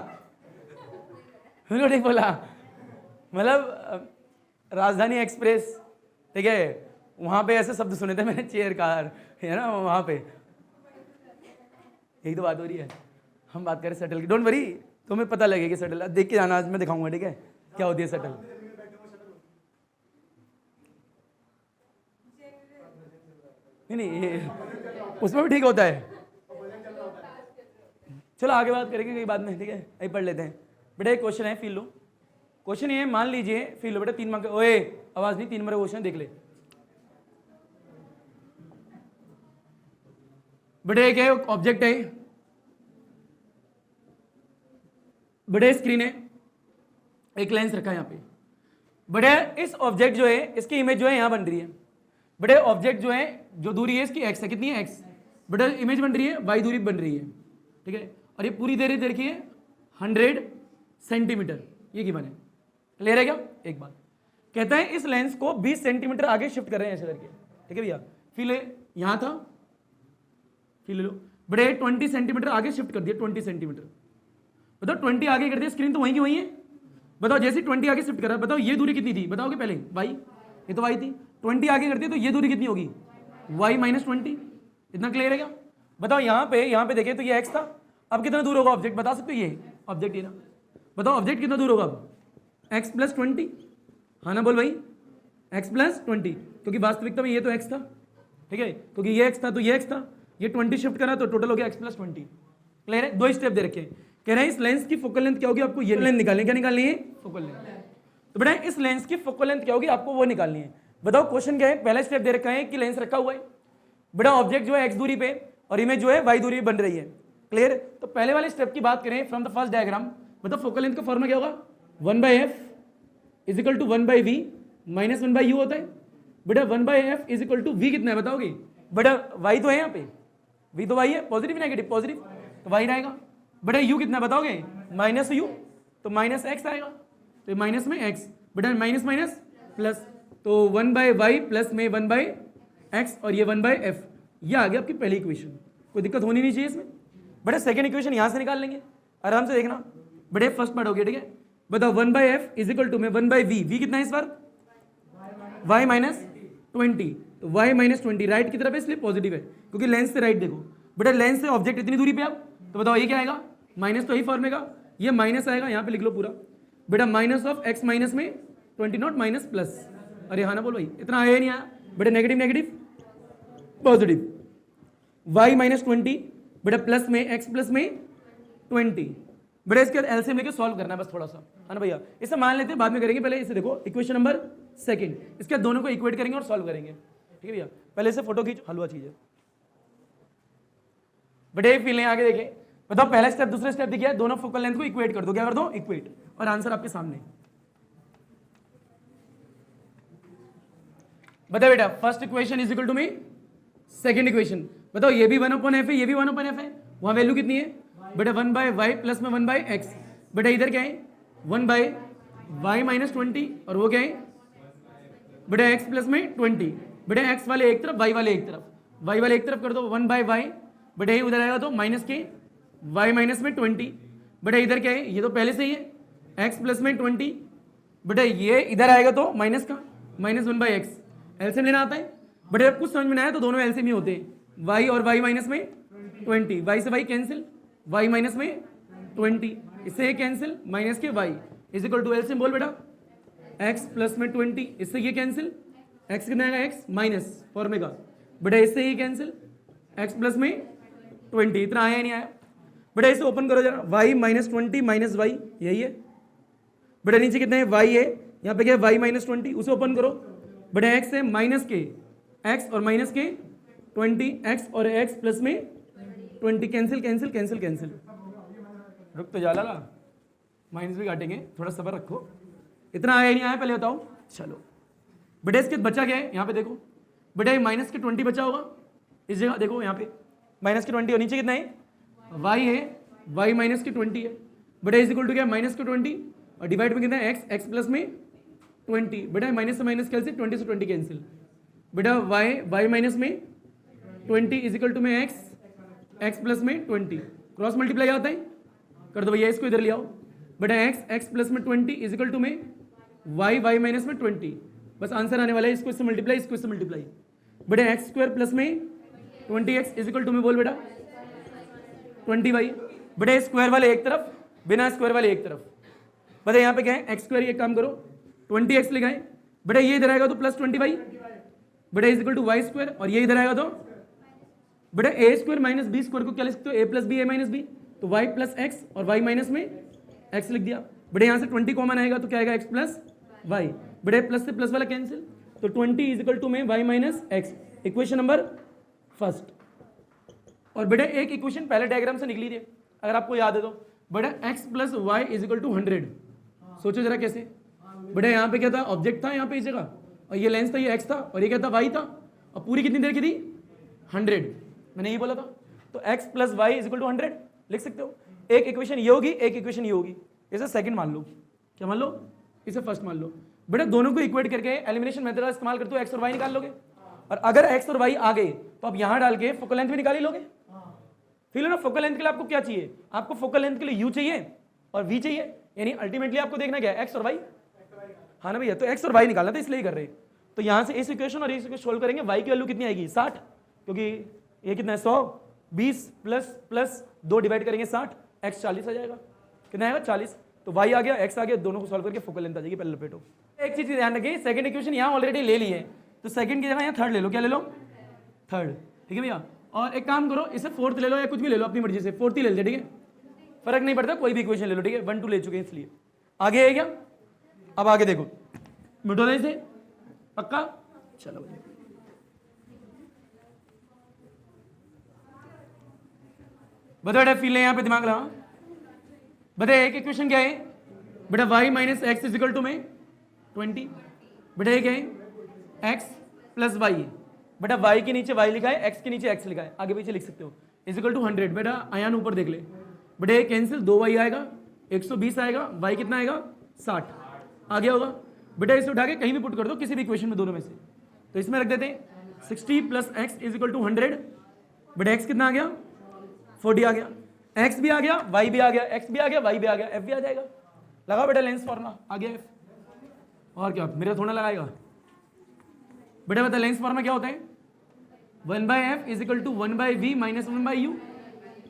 नहीं बोला। मतलब राजधानी एक्सप्रेस, ठीक है, वहां पे ऐसे शब्द सुने थे मैंने, चेयर कार, है ना, वहां पे यही तो बात हो रही है। हम बात करें शटल की, डोंट वरी, तुम्हें पता लगेगी शटल, देख के जाना, आज मैं दिखाऊंगा, ठीक है क्या होती है शटल। नहीं ये उसमें भी ठीक होता है, चलो आगे बात करेंगे कई बाद में, ठीक है, अभी पढ़ लेते हैं। बेटा एक क्वेश्चन है, फील लो। क्वेश्चन ये मान लीजिए, फील लो बेटा, 3 मार्क, ओए आवाज नहीं, 3 नंबर क्वेश्चन देख ले बेटा। एक है ऑब्जेक्ट है, बड़े स्क्रीन है, एक लेंस रखा है यहाँ पे। बड़े इस ऑब्जेक्ट जो है, इसकी इमेज जो है यहाँ बन रही है। बड़े ऑब्जेक्ट जो है, जो दूरी है इसकी x है, कितनी है x, बड़े इमेज बन रही है y दूरी बन रही है, ठीक है, और ये पूरी देरी देखिए 100 सेंटीमीटर, ये गिवन है। क्लियर है क्या। एक बात कहता है इस लेंस को 20 सेंटीमीटर आगे शिफ्ट कर रहे हैं ऐसे करके, ठीक है भैया। फिर यहाँ था, फिर ले लो बड़े 20 सेंटीमीटर आगे शिफ्ट कर दिया, 20 सेंटीमीटर, बताओ 20 आगे कर दिया, स्क्रीन तो वहीं की वहीं है। बताओ जैसे 20 आगे शिफ्ट करा, बताओ ये दूरी कितनी थी, बताओगे पहले y, ये तो y थी, 20 आगे कर दिया तो ये दूरी कितनी होगी y - 20, इतना क्लियर है क्या। बताओ यहाँ पे देखिए तो ये x था, अब कितना दूर होगा ऑब्जेक्ट, बता सकते हो, ये ऑब्जेक्ट, ये ना, बताओ ऑब्जेक्ट कितना दूर होगा अब, x + 20, हाँ ना बोल भाई, x + 20, क्योंकि वास्तविकता में ये तो x था, ठीक है, क्योंकि ये x था तो ये x था, ये 20 शिफ्ट करा तो टोटल हो गया x + 20। क्लियर है। 2 स्टेप दे रखे हैं, कह रहे हैं इस लेंस की फोकल लेंथ क्या होगी, आपको ये लेंथ निकालनी है, क्या निकालनी है, फोकल लेंथ। तो बेटा इस लेंस की फोकल लेंथ क्या होगी, आपको वो निकालनी है। बताओ क्वेश्चन क्या है, पहला स्टेप दे रखा है कि लेंस रखा हुआ है, बेटा ऑब्जेक्ट जो है x दूरी पे और इमेज जो है y दूरी पे बन रही है। क्लियर। तो पहले वाले स्टेप की बात करें फ्रॉम द फर्स्ट डायग्राम, मतलब फोकल लेंथ का फॉर्मूला क्या होगा, 1/f = 1/v - 1/u होता है। बेटा 1/f = v कितना है बताओगे, बेटा y तो है यहाँ पे, v तो y है, पॉजिटिव नेगेटिव, पॉजिटिव तो y रहेगा। बेटा u कितना बताओगे, -u, तो -x आएगा, तो माइनस में x, बेटा माइनस माइनस प्लस, तो 1/y प्लस में 1/x और ये 1/f, ये आ गया आपकी पहली इक्वेशन। कोई दिक्कत होनी नहीं चाहिए इसमें। बेटा सेकंड इक्वेशन यहाँ से निकाल लेंगे, आराम से देखना। बेटे फर्स्ट पार्ट हो गया, ठीक है, बताओ 1/f = में 1/v, v कितना है इस बार, y - 20, तो y - 20 राइट की तरफ है इसलिए पॉजिटिव है, क्योंकि लेंस से राइट देखो। बेटा लेंस से ऑब्जेक्ट इतनी दूरी पे आओ, तो बताओ ये क्या आएगा, माइनस, तो यही फॉर्म का ये माइनस आएगा, यहाँ पे लिख लो पूरा। बेटा -(x) में 20 नॉट माइनस प्लस, अरे हाँ ना बोलो भाई, इतना आया नहीं आया। बेटा नेगेटिव नेगेटिव पॉजिटिव, y - 20, बेटा प्लस में x प्लस में 20। बेटा इसके बाद एलसीएम लेके सॉल्व करना है बस थोड़ा सा, है ना भैया। इसे मान लेते हैं, बाद में करेंगे, पहले इसे देखो इक्वेशन नंबर सेकंड, इसके दोनों को इक्वेट करेंगे और सॉल्व करेंगे, ठीक है भैया। पहले से फोटो खींचो, हलवा चीज है। बेटे फील आगे देखें, बताओ पहला स्टेप दूसरा स्टेप दिखा है, दोनों फोकल लेंथ को इक्वेट कर दो, क्या कर दो, इक्वेट, और आंसर आपके सामने। बताओ बेटा फर्स्ट इक्वेशन = में सेकंड इक्वेशन, बताओ ये भी 1/f है, ये भी 1/f है, वहां वैल्यू कितनी है बेटा 1/y प्लस में 1/x। बेटा इधर क्या है 1/y - 20 और वो क्या है बेटा x प्लस में 20। बेटा x वाले एक तरफ, y वाले एक तरफ, y वाले एक तरफ कर दो 1/y बटे उधर आएगा तो माइनस के y माइनस में 20, बटे इधर क्या है, ये तो पहले से ही है x प्लस में 20, बटे ये इधर आएगा तो माइनस का -1/x, एलसीएम लेना आता है। बटे अब कुछ समझ में ना आया तो दोनों एलसीएम ही होते हैं, y और y माइनस में 20, y से y कैंसिल, y माइनस में 20, इससे ये कैंसिल, माइनस के y is equal to LCM बोल बेटा x प्लस में 20, इससे ये कैंसिल, x कितना आएगा x माइनस फॉर्मे का, बटे इससे ये कैंसिल, x प्लस में 20, इतना आया नहीं आया। बटे इसे ओपन करो जरा, y माइनस 20 माइनस y यही है, बटे नीचे कितने है y है, यहाँ पे क्या है y माइनस 20, उसे ओपन करो, बटे x है माइनस के x और माइनस के 20, x और x प्लस में 20, कैंसिल कैंसिल कैंसिल कैंसिल, रुक तो जाला ला, माइनस भी काटेंगे, थोड़ा सब्र रखो। इतना आया नहीं आया पहले बताओ, चलो। बटे इसके बचा क्या है, यहाँ पे देखो, बटे माइनस के 20 बचा होगा इस जगह, देखो यहाँ पे माइनस के 20 और नीचे कितना है y है, y माइनस के 20 है, बटे इज इक्वल टू क्या माइनस के 20 और डिवाइड में कितना है x, x प्लस में 20, बेटा माइनस से माइनस कैंसिल, 20 से 20 कैंसिल, बेटा y माइनस में 20 इज इक्वल टू में x, x प्लस में 20, क्रॉस मल्टीप्लाई आता है कर दो भैया, इसको इधर ले आओ, बेटा x प्लस में 20 इज इक्वल टू में y माइनस में 20, बस आंसर आने वाला है, इसको इससे मल्टीप्लाई, इसको इससे मल्टीप्लाई, बेटा एक्स स्क्वायर प्लस में 20x इज इक्वल टू में बोल बेटा 20y, बेटा स्क्वायर वाले एक तरफ, बिना स्क्वायर वाले एक तरफ, बता यहाँ पे क्या है एक्स स्क्वायर, ये काम करो 20x लिखाएं, बेटा ये इधर आएगा तो प्लस 20y, बेटा is equal to y square, और ये इधर आएगा तो बेटा A square minus B square को क्या लिख सकते हो, A plus B A minus B, तो y प्लस एक्स और y माइनस में x लिख दिया, बेटा यहाँ से 20 कॉमन आएगा तो क्या आएगा x प्लस वाई, बेटा प्लस से प्लस वाला कैंसिल, तो 20 इज इक्वल टू में y minus x, equation number first. और बेटा एक इक्वेशन पहले डायग्राम से निकली थी अगर आपको याद है तो, बेटा x plus y is equal to 100, सोचो जरा कैसे, बेटा यहाँ पे क्या था, ऑब्जेक्ट था यहाँ पे इस जगह, और ये लेंस था, ये x था, और ये क्या था y था, और पूरी कितनी देर की थी 100, मैंने यही बोला था, तो x plus y is equal to 100 लिख सकते हो। एक इक्वेशन ये होगी, एक इक्वेशन ये होगी, इसे सेकंड मान लो, क्या मान लो, इसे फर्स्ट मान लो, बेटा दोनों को इक्वेट करके एलिमिनेशन मेथड का इस्तेमाल करते हो x और y निकाल लोगे, और अगर x और y आ गए तो आप यहां डाल के फोकल लेंथ भी निकाल ही लोगे। फिर ना फोकल लेंथ के लिए आपको क्या चाहिए, आपको फोकल लेंथ के लिए u चाहिए और v चाहिए, यानी अल्टीमेटली आपको देखना क्या है x और y, हाँ ना भैया, तो x और y निकालना था इसलिए कर रहे हैं। तो यहां से इस इक्वेशन और इस इक्वेशन सोल्व करेंगे, y की वैल्यू कितनी आएगी 60, क्योंकि ये कितना है 100, 20 प्लस 2 डिवाइड करेंगे 60, x 40 आ जाएगा, कितना आएगा 40, तो y आ गया x आ गया, दोनों को सॉल्व करके फोकल लेंथ आ जाएगी। पहले लपेटो, एक चीज ध्यान रखिए, सेकंड इक्वेशन यहाँ ऑलरेडी ले ली है, तो सेकंड की जगह यहाँ थर्ड ले लो, क्या ले लो थर्ड, ठीक है भैया। और एक काम करो, इसे फोर्थ ले लो या कुछ भी ले लो अपनी मर्जी से, फोर्थ ही ले लेते, ठीक है, फर्क नहीं पड़ता, कोई भी इक्वेशन ले लो, ठीक है, 1 2 ले चुके हैं इसलिए। आगे है क्या, अब आगे देखो, मिटो इसे पक्का, चलो भैया। बेटा फील है यहाँ पे दिमाग लगा, बेटा एक इक्वेशन क्या है बेटा y minus x is equal to में 20, बेटा ये क्या है x प्लस वाई, बेटा y के नीचे y लिखा है, x के नीचे x लिखा है, आगे पीछे लिख सकते हो, इज इक्वल टू 100, बेटा आयान ऊपर देख ले, बेटा ये कैंसिल, 2y आएगा, 120 आएगा, y कितना आएगा 60 आ गया होगा, बेटा इसे उठा के कहीं भी पुट कर दो किसी भी इक्वेशन में, दोनों में से, तो इसमें रख देते हैं 60 plus x is equal to 100, बेटा x कितना आ गया 40 आ गया, x भी आ गया, y भी आ गया, x भी आ गया, y भी आ गया, f भी आ जाएगा, लगा बेटा लेंस फॉर्मूला आ गया f, और क्या मेरा थोड़ा लगाएगा बेटा, बता लेंस फॉर्मूला क्या होता है, 1/f is equal to 1/v minus 1/u,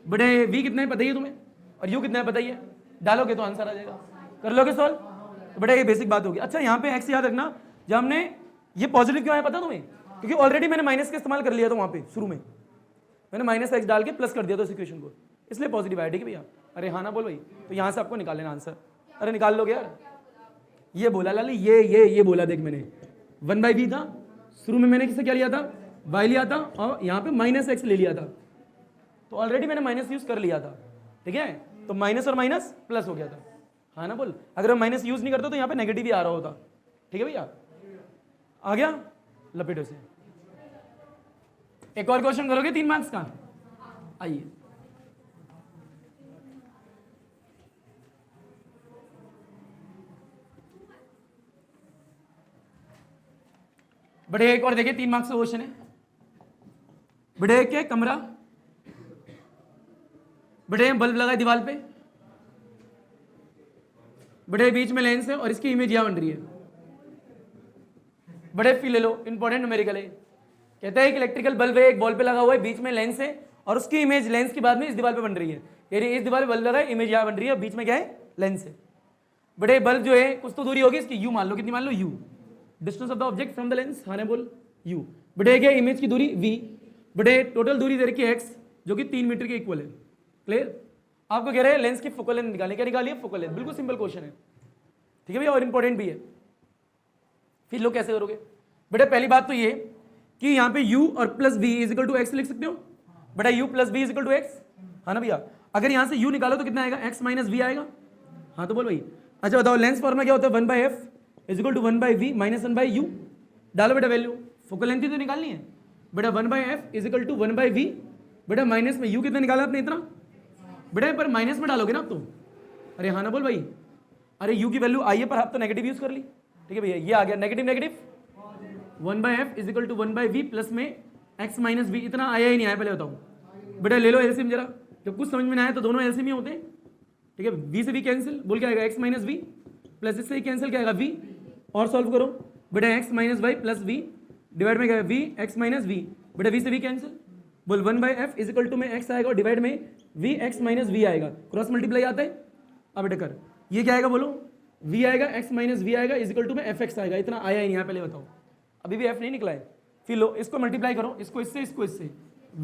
बेटा v कितना है पता ही है तुम्हें, और u कितना है पता ही है, डालोगे तो आंसर आ जाएगा, कर लोगे सॉल्व, तो बेटा ये बेसिक बात होगी। अच्छा यहाँ पे x याद रखना, जब हमने ये पॉजिटिव क्यों आया पता तुम्हें, क्योंकि ऑलरेडी मैंने माइनस का इस्तेमाल कर लिया था वहाँ पे शुरू में, मैंने माइनस एक्स डाल के प्लस कर दिया था इस इक्वेशन को, इसलिए पॉजिटिव आया, ठीक है भैया। अरे हाँ ना बोल भाई, तो यहाँ से आपको निकाल लेना आंसर, अरे निकाल लोगे यार, ये बोला लाली, ये बोला देख मैंने 1/v था, शुरू में मैंने किससे क्या लिया था y लिया था, और यहाँ पे माइनस एक्स ले लिया था, तो ऑलरेडी मैंने माइनस यूज कर लिया था, ठीक है, तो माइनस और माइनस प्लस हो गया था, हाँ ना बोल, अगर मैं माइनस यूज नहीं करता तो यहाँ पे नेगेटिव ही आ रहा होता, ठीक है भैया, आ गया लपेटो से। एक और क्वेश्चन करोगे 3 मार्क्स का, आइए बड़े एक और देखिए 3 मार्क्स का क्वेश्चन है, बड़े एक है कमरा बेटे बल्ब लगा है दीवार पे, बड़े बीच में लेंस है और इसकी इमेज यहां बन रही है। बड़े फील ले लो, इंपॉर्टेंट न्यूमेरिकल है। कहता है कि इलेक्ट्रिकल बल्ब है, एक बॉल पे लगा हुआ है, बीच में लेंस है और उसकी इमेज लेंस की बाद में इस दीवार पे बन रही है। यानी इस दीवार पे बल्ब लगा है, इमेज यहां बन रही है, बीच में क्या है, लेंस है। बड़े बल्ब जो है कुछ तो दूरी होगी इसकी, यू मान लो, कितनी मान लो, you, distance of the object from the lens, हाँ बोल यू। बड़े क्या इमेज की दूरी वी, बड़े टोटल दूरी दे रखी है एक्स जो कि 3 मीटर के इक्वल है। क्लियर? आपको कह रहे हैं लेंस की फोकल लेंथ निकालने, क्या निकालिए, फोकल लेंथ। बिल्कुल सिंपल क्वेश्चन है, ठीक है भैया, और इंपॉर्टेंट भी है। फिर लोग कैसे करोगे बेटा? पहली बात तो ये कि यहाँ पे u और plus v is equal to x लिख सकते हो बेटा, u plus v is equal to x, हाँ ना भैया। अगर यहाँ से u निकालो तो कितना आएगा, x माइनस वी आएगा, हाँ तो बोल भाई। अच्छा बताओ लेंस फॉर्मूला क्या होता है, 1/f is equal to 1/v minus 1/u। डालो बेटा वैल्यू, फोकल लेंथ ही तो निकालनी है बेटा, 1/f is equal to 1/v बेटा, माइनस में u कितना निकाला आपने, इतना बेटा, पर माइनस में डालोगे ना आप तो, अरे हाँ ना बोल भाई। अरे u की वैल्यू आई है पर आप तो नेगेटिव यूज कर ली, ठीक है भैया, ये आ गया negative negative, 1/f is equal to 1/v plus में x माइनस v, इतना आया ही नहीं आया, पहले बताओ बेटा। ले लो एलसीएम जरा, जब कुछ समझ में नहीं आया तो दोनों एलसीएम ही होते हैं, ठीक है। v से v कैंसिल, बोल क्या आएगा, x माइनस वी प्लस इससे ही कैंसिल क्या आएगा v, और सॉल्व करो बेटा, x minus y plus v divide में क्या है v x माइनस v बेटा, v से v कैंसिल, बोल 1/f इज इक्वल टू में x आएगा और डिवाइड में v x माइनस v आएगा, क्रॉस मल्टीप्लाई आता है। अब बेटा कर, ये क्या आएगा बोलो, v आएगा, x माइनस v आएगा इज इक्वल टू में fx आएगा, इतना आया ही नहीं है, पहले बताओ, अभी भी f नहीं निकला है। फिर लो इसको मल्टीप्लाई करो, इसको इससे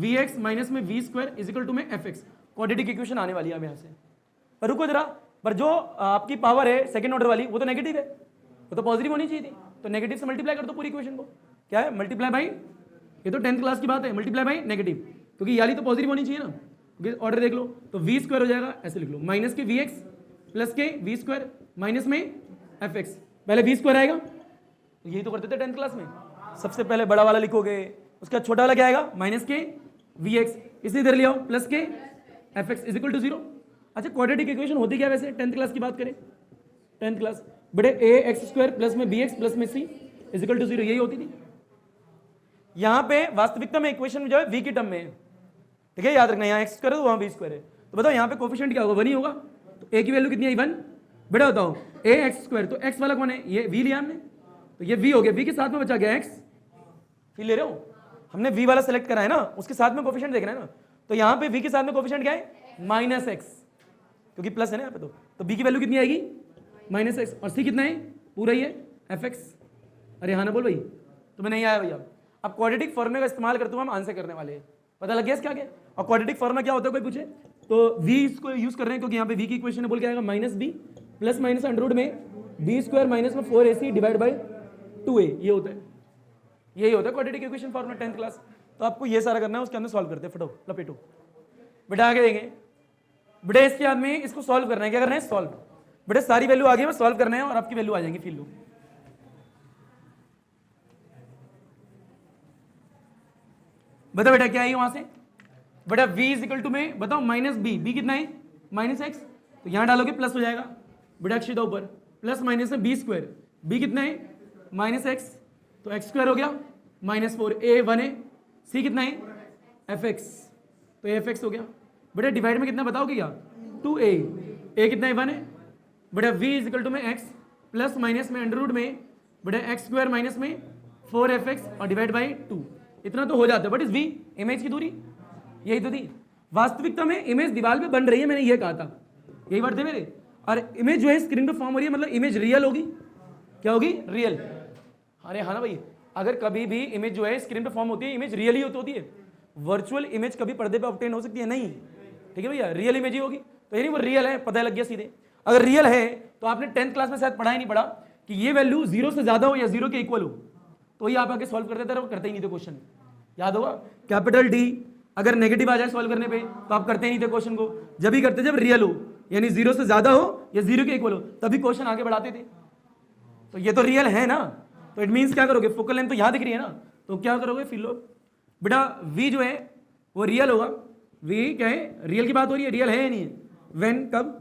vx माइनस में v square is equal to में fx, क्वाड्रेटिक इक्वेशन आने वाली है अब यहाँ से। पर रुको जरा, पर जो आपकी पावर है सेकंड ऑर्डर वाली वो तो नेगेटिव है, वो तो पॉजिटिव होनी चाहिए थी, तो नेगेटिव से मल्टीप्लाई कर दो पूरी इक्वेशन को, क्या है, मल्टीप्लाई बाई, ये तो 10th क्लास की बात है, मल्टीप्लाई बाई नेगेटिव, क्योंकि ये वाली तो पॉजिटिव होनी चाहिए ना, क्योंकि ऑर्डर देख लो, तो v स्क्वायर हो जाएगा, ऐसे लिख लो, माइनस के vx प्लस के v स्क्वायर माइनस में fx, पहले v स्क्वायर आएगा, तो यही तो करते थे 10th क्लास में, सबसे पहले बड़ा वाला लिखोगे, उसका छोटा वाला क्या आएगा, माइनस के vx, इसी इधर ले आओ, प्लस के fx इज इक्वल टू 0। अच्छा क्वाड्रेटिक इक्वेशन होती क्या वैसे 10th क्लास की बात करें, 10th क्लास बेटे, ax स्क्वायर प्लस में bx प्लस में c इज इक्वल टू 0, यही होती थी। यहाँ पे वास्तविकता में इक्वेशन जो है v की टर्म में है, ठीक है, याद रखना, यहाँ x स्क्वायर है तो वहाँ v स्क्वायर है, तो बताओ यहाँ पे कोफिशिएंट क्या होगा, 1 ही होगा, तो a की वैल्यू कितनी आई, 1 बेटा। बताओ ax स्क्वायर, तो x वाला कौन है, ये v लिया हमने, तो ये v हो गया, v के साथ में बचा गया x, फिर ले रहे हो, हमने v वाला सेलेक्ट करा है ना, उसके साथ में कोफिशिएंट देखना है ना, तो यहाँ पे v के साथ में कोफिशिएंट क्या है, माइनस x, क्योंकि प्लस है ना यहाँ पे, तो b की वैल्यू कितनी आएगी, माइनस x, और c कितना है, पूरा ही है fx। अरे हाँ ना बोल भाई, तुम्हें नहीं आया भैया। अब क्वाड्रेटिक फॉर्मूले का इस्तेमाल करते हुए हम आंसर करने वाले हैं, पता लग गया क्या क्या, और क्वाड्रेटिक फॉर्मूला क्या होता है कोई पूछे तो v इसको यूज कर रहे हैं, क्योंकि यहाँ पे v की इक्वेशन है, बोल के आएगा minus b plus minus under root में b स्क्वायर माइनस में 4ac डिवाइड बाई 2a, ये होता है, यही होता है quadratic equation formula 10th class. तो आपको ये सारा करना है, उसके अंदर सॉल्व करते हैं, फटो लपेटो बेटा, आगे देंगे बेटा, इसके बाद में इसको सॉल्व करना है, क्या करना है, सॉल्व बेटा, सारी वैल्यू आगे में सॉल्व करना है और आपकी वैल्यू आ जाएंगी, फिर लो बताओ बेटा क्या आई वहां से बेटा, v इज इक्वल टू में बताओ माइनस b कितना है, माइनस x, तो यहां डालोगे प्लस हो जाएगा बेटा, अक्षिता ऊपर, प्लस माइनस में b स्क्वायर, b कितना है, माइनस x, तो x स्क्वायर हो गया, माइनस 4, a 1 है, c कितना है, fx, तो fx हो गया बेटा, डिवाइड में कितना बताओगे क्या, 2a, a कितना है, 1 है बेटा, v इज इक्वल टू में x प्लस माइनस में अंडर रूट में बेटा x स्क्वायर माइनस में 4fx और डिवाइड बाई 2, इतना तो हो जाता है। बट इस v इमेज की दूरी यही तो थी, वास्तविकता में इमेज दीवार पे बन रही है, मैंने ये कहा था, यही वर्ड थे मेरे, और इमेज जो है स्क्रीन पे फॉर्म हो रही है, मतलब इमेज रियल होगी, क्या होगी, रियल। अरे हाँ ना भाई, अगर कभी भी इमेज जो है स्क्रीन पे फॉर्म होती है, इमेज रियल ही होती है, वर्चुअल इमेज कभी पर्दे पे ऑब्टेन हो सकती है नहीं, ठीक है भैया, रियल इमेज ही होगी, तो यानी वो रियल है, पता लग गया सीधे। अगर रियल है तो आपने 10th क्लास में शायद पढ़ा ही नहीं पढ़ा कि ये वैल्यू 0 से ज्यादा हो या 0 के इक्वल हो, तो ये आप आगे सॉल्व कर देते रहो, करते ही नहीं थे क्वेश्चन, याद होगा, कैपिटल D अगर नेगेटिव आ जाए सॉल्व करने पे तो आप करते ही नहीं थे क्वेश्चन को, जब ही करते जब रियल हो, यानी 0 से ज्यादा हो या 0 के इक्वल हो, तभी क्वेश्चन आगे बढ़ाते थे। तो ये तो रियल है ना, तो इट मीन्स क्या करोगे, फोकल लेंथ तो यहाँ दिख रही है ना, तो क्या करोगे, फिर लो बेटा, v जो है वो रियल होगा, v क्या है, रियल की बात हो रही है, रियल है या नहीं है, व्हेन, कब,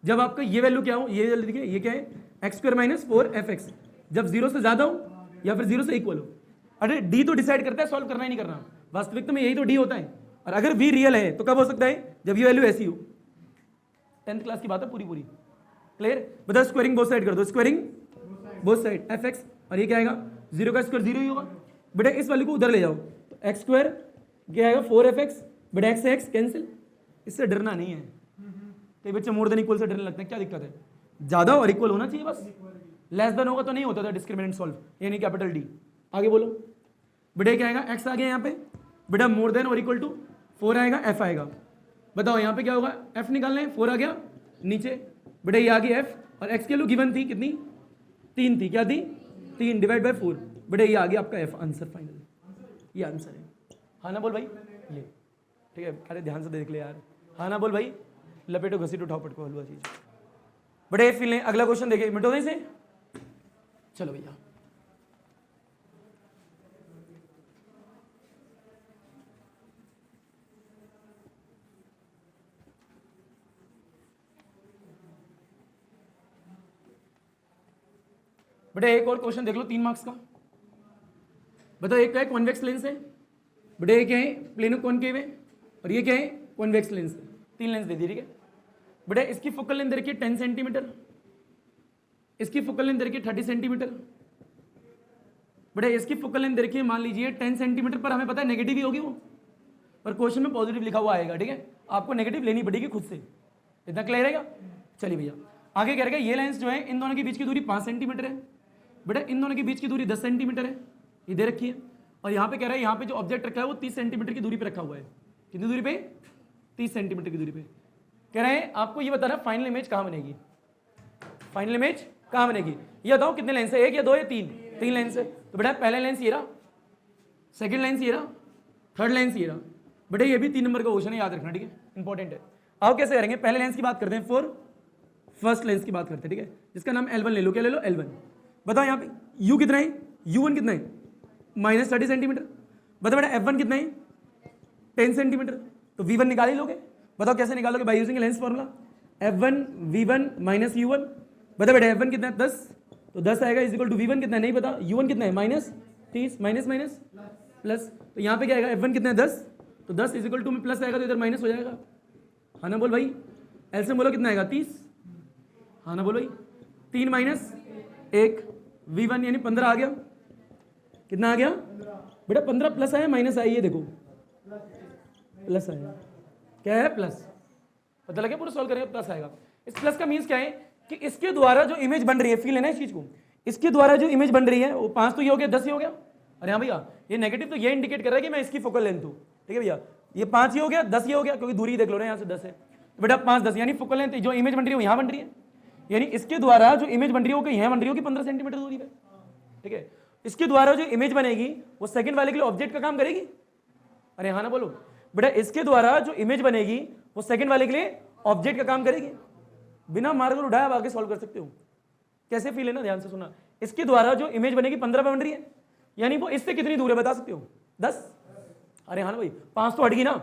जब आपका ये वैल्यू क्या हो, ये जल्दी देखिए, ये क्या है, एक्स स्क्वायर माइनस 4fx, जब 0 से ज्यादा हो या फिर 0 से इक्वल हो। अरे d तो डिसाइड करता है, सॉल्व करना ही नहीं करना, वास्तविकता में यही तो d होता है, और अगर v रियल है तो कब हो सकता है, जब ये वैल्यू ऐसी हो, 10th क्लास की बात है पूरी पूरी। क्लियर? बताओ स्क्वायरिंग बोथ साइड कर दो, squaring both side F x, और ये क्या आएगा 0 का स्क्वायर 0 ही होगा। बेटा इस वाले को उधर ले जाओ तो एक्स स्क्वायर क्या आएगा 4f(x), बेटा एक्स से एक्स कैंसिल। इससे डरना नहीं है, कई बच्चे मोर देन इक्वल से डरने लगते हैं, क्या दिक्कत है? ज्यादा और इक्वल होना चाहिए बस, लेस देन होगा तो नहीं होता था डिस्क्रिमिनेंट सॉल्व, यानी कैपिटल डी। आगे बोलो बेटा क्या आएगा x आ गया यहाँ पे, बेटा मोर देन और इक्वल टू 4 आएगा, f आएगा। बताओ यहाँ पे क्या होगा, f निकालना है, 4 आ गया नीचे, बेटा ये आ गई f, और x की वैल्यू गिवन थी कितनी 3 थी, क्या थी 3 डिवाइड बाय 4, बेटा ये आ गया आपका f आंसर फाइनल, ये आंसर है। हाँ ना बोल भाई, ये ठीक है, अरे ध्यान से देख ले यार, हाँ ना बोल भाई, लपेटो घसीटो उठाओ पटको हलवा चीज। बेटा ये फिल अगला क्वेश्चन देखिए, मिटो नहीं से, चलो भैया बेटा एक और क्वेश्चन देख लो 3 मार्क्स का। बताओ एक क्या है कॉन्वेक्स लेंस है, बेटा ये क्या है प्लेनो कॉनकेव है, और ये क्या है कॉन्वेक्स लेंस है, 3 लेंस दे दी, ठीक है। बेटा इसकी फोकल लेंथ देखिए 10 सेंटीमीटर, इसकी फोकल लेंथ देखिए 30 सेंटीमीटर। बेटा इसकी फोकल लेंथ देखिए मान लीजिए 10 सेंटीमीटर, पर हमें पता है नेगेटिव ही होगी वो, पर क्वेश्चन में पॉजिटिव लिखा हुआ आएगा, ठीक है। आपको नेगेटिव लेनी पड़ेगी खुद से, इतना क्लियर रहेगा। चलिए भैया आगे क्या रहेगा, ये लेंस जो है इन दोनों के बीच की दूरी 5 सेंटीमीटर है, बेटा इन दोनों के बीच की दूरी 10 सेंटीमीटर है, ये दे रखी है। और यहाँ पे कह रहा है यहाँ पे जो ऑब्जेक्ट रखा है वो 30 सेंटीमीटर की दूरी पे रखा हुआ है, कितनी दूरी पे 30 सेंटीमीटर की दूरी पे। कह रहे हैं आपको ये बता रहा है फाइनल इमेज कहाँ बनेगी, फाइनल इमेज कहाँ बनेगी, ये बताओ कितने लेंस है, 1 या 2 या 3 लेंस है। तो बेटा पहला लेंस ये रहा, सेकंड लेंस ये रहा, थर्ड लेंस ये रहा। बेटा ये भी 3 नंबर का क्वेश्चन है, याद रखना, ठीक है, इंपॉर्टेंट है। आओ कैसे करेंगे, पहले लेंस की बात करते हैं, फर्स्ट लेंस की बात करते हैं, ठीक है, जिसका नाम L1 ले लो, क्या ले लो L1। बताओ यहाँ पे U कितना है, U1 कितना है -30 सेंटीमीटर। बताओ बेटा F1 कितना है 10 सेंटीमीटर, तो V1 निकाल ही लोगे। बताओ कैसे निकालोगे, by using lens formula, F1 V1 minus U1। बताओ बेटा F1 कितना है 10, तो 10 आएगा इज इक्वल टू V1 कितना है नहीं पता, U1 कितना है -30 माइनस माइनस प्लस, तो यहाँ पे क्या आएगा F1 कितना है 10, तो 10 इज इक्वल टू में प्लस आएगा तो इधर माइनस हो जाएगा। हाँ ना बोल भाई, एल से बोलो कितना आएगा 30, हाँ ना बोलो भाई, 3 माइनस 1 V1 यानी 15 आ गया, कितना आ गया बेटा 15 प्लस आया माइनस आई, ये देखो प्लस आया, क्या है प्लस, पता लगे पूरा सॉल्व करेंगे प्लस आएगा। इस प्लस का मीन्स क्या है कि इसके द्वारा जो इमेज बन रही है, फील है ना इस चीज को, इसके द्वारा जो इमेज बन रही है वो 5 तो ये हो गया, 10 ही हो गया। अरे हाँ भैया ये नेगेटिव तो ये इंडिकेट कर रहा है कि मैं इसकी फोकल लेंथ हूँ, ठीक है भैया, ये 5 ही हो गया 10 ही हो गया, क्योंकि दूरी देख लो ना यहाँ से 10 है, तो बेटा 5 10 यानी फोकल लेंथ जो इमेज बन रही है वो यहाँ बन रही है, यानी इसके द्वारा जो इमेज बन रही है वो यहाँ बन रही होगी 15 सेंटीमीटर दूरी पे, ठीक है। इसके द्वारा जो इमेज बनेगी वो सेकंड वाले के लिए ऑब्जेक्ट का काम करेगी। अरे हाँ ना बोलो बेटा, इसके द्वारा जो इमेज बनेगी वो सेकंड वाले के लिए ऑब्जेक्ट का काम करेगी। बिना मार्कर उठाए आप आगे सॉल्व कर सकते हो। कैसे फील है ना, ध्यान से सुना, इसके द्वारा जो इमेज बनेगी 15 पे बन रही है, यानी वो इससे कितनी दूर है बता सकते हो 10। अरे हाँ ना भाई 5 तो हट गई ना,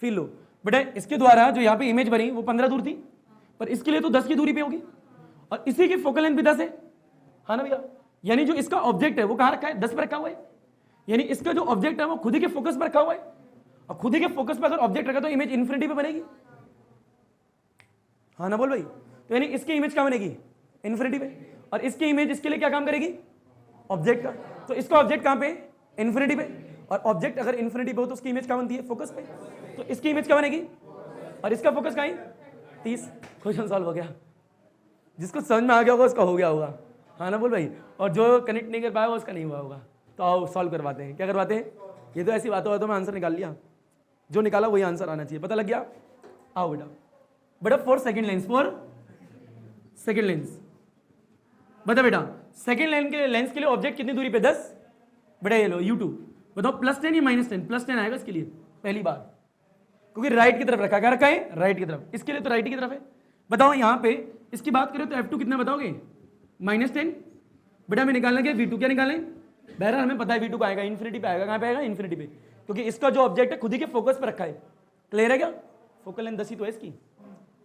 फील लो बेटा, इसके द्वारा जो यहाँ पे इमेज बनी वो 15 दूर थी, पर इसके लिए तो 10 की दूरी पे होगी, और इसी की फोकल लेंथ भी 10 है। हाँ ना भैया, यानी जो इसका ऑब्जेक्ट है वो कहाँ रखा है 10 पर रखा हुआ है, यानी इसका जो ऑब्जेक्ट है वो खुद ही के फोकस पर रखा हुआ है, और खुद ही के फोकस पर अगर ऑब्जेक्ट रखा तो इमेज इन्फिनिटी पे बनेगी। हाँ ना बोल भाई, तो यानी इसकी इमेज क्या बनेगी इन्फिनिटी पे, और इसकी इमेज इसके लिए क्या काम करेगी ऑब्जेक्ट का, तो इसका ऑब्जेक्ट कहाँ पे इन्फिनिटी पे, और ऑब्जेक्ट अगर इन्फिनिटी पे हो तो उसकी इमेज क्या बनती है फोकस पे, तो इसकी इमेज क्या बनेगी, और इसका फोकस कहाँ है 30। क्वेश्चन सॉल्व हो गया, जिसको समझ में आ गया होगा उसका हो गया होगा। हाँ ना बोल भाई, और जो कनेक्ट नहीं कर पाया उसका नहीं हुआ होगा। तो आओ सॉल्व करवाते हैं, क्या करवाते हैं, ये तो ऐसी बातों में आंसर निकाल लिया, जो निकाला वही आंसर आना चाहिए, पता लग गया। आओ बेटा, बेटा फॉर सेकंड लेंस, बता बेटा सेकंड लेंस के लिए ऑब्जेक्ट कितनी दूरी पे 10, बेटा ये लो U2। बताओ +10 या -10, +10 आएगा इसके लिए पहली बार, क्योंकि राइट की तरफ रखा, क्या रखा है राइट की तरफ, इसके लिए तो राइट की तरफ है। बताओ यहाँ पे इसकी बात करें तो F2 कितना बताओगे -10, बेटा हमें निकालना क्या V2, क्या निकालना है, बहरहाल हमें पता है V2 का आएगा इन्फिनिटी पे आएगा, कहाँ पे आएगा इन्फिनिटी पे, क्योंकि इसका जो ऑब्जेक्ट है खुद ही के फोकस पर रखा है। क्लियर है क्या, फोकल लेंथ 10 ही तो है इसकी,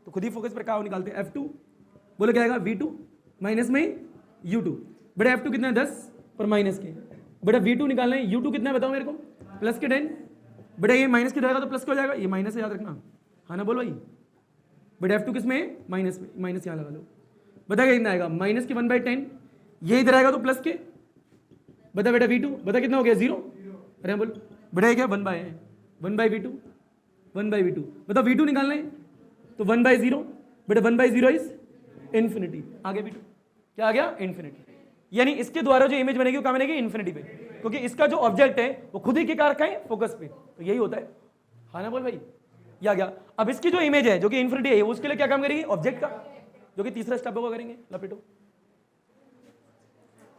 तो खुद ही फोकस पर कहाँ निकालते हैं F2, बोलो क्या आएगा V2 माइनस में U2। बेटा F2 कितना है 10 पर माइनस के, बेटा V2 निकालना है, U2 कितना है बताओ मेरे को +10, बेटा ये माइनस के जाएगा तो प्लस का हो जाएगा, ये माइनस है याद रखना। हाँ ना बोल भाई, बट F2 किस में है, माइनस में, माइनस यहाँ लगा लो। बता कितना आएगा, माइनस के 1/10, ये इधर आएगा तो प्लस के, बता बेटा V2, बता कितना हो गया 0, अरे बोल बेटा क्या 1/V2, 1/V2, बता V2 निकालना है तो 1/0, बेटा 1/0 इज इन्फिनिटी, आगे V2 क्या आ गया, इन्फिनिटी। यानी इसके द्वारा जो इमेज बनेगी वो कहाँ बनेगी, इन्फिनिटी पे, क्योंकि इसका जो ऑब्जेक्ट है वो खुद ही के कारक है फोकस पे, तो यही होता है। हाँ ना बोल भाई, ये आ गया। अब इसकी जो इमेज है जो कि इन्फिनिटी है, उसके लिए क्या काम करेगी, ऑब्जेक्ट का, जो कि तीसरा स्टेप होगा, करेंगे लपेटो।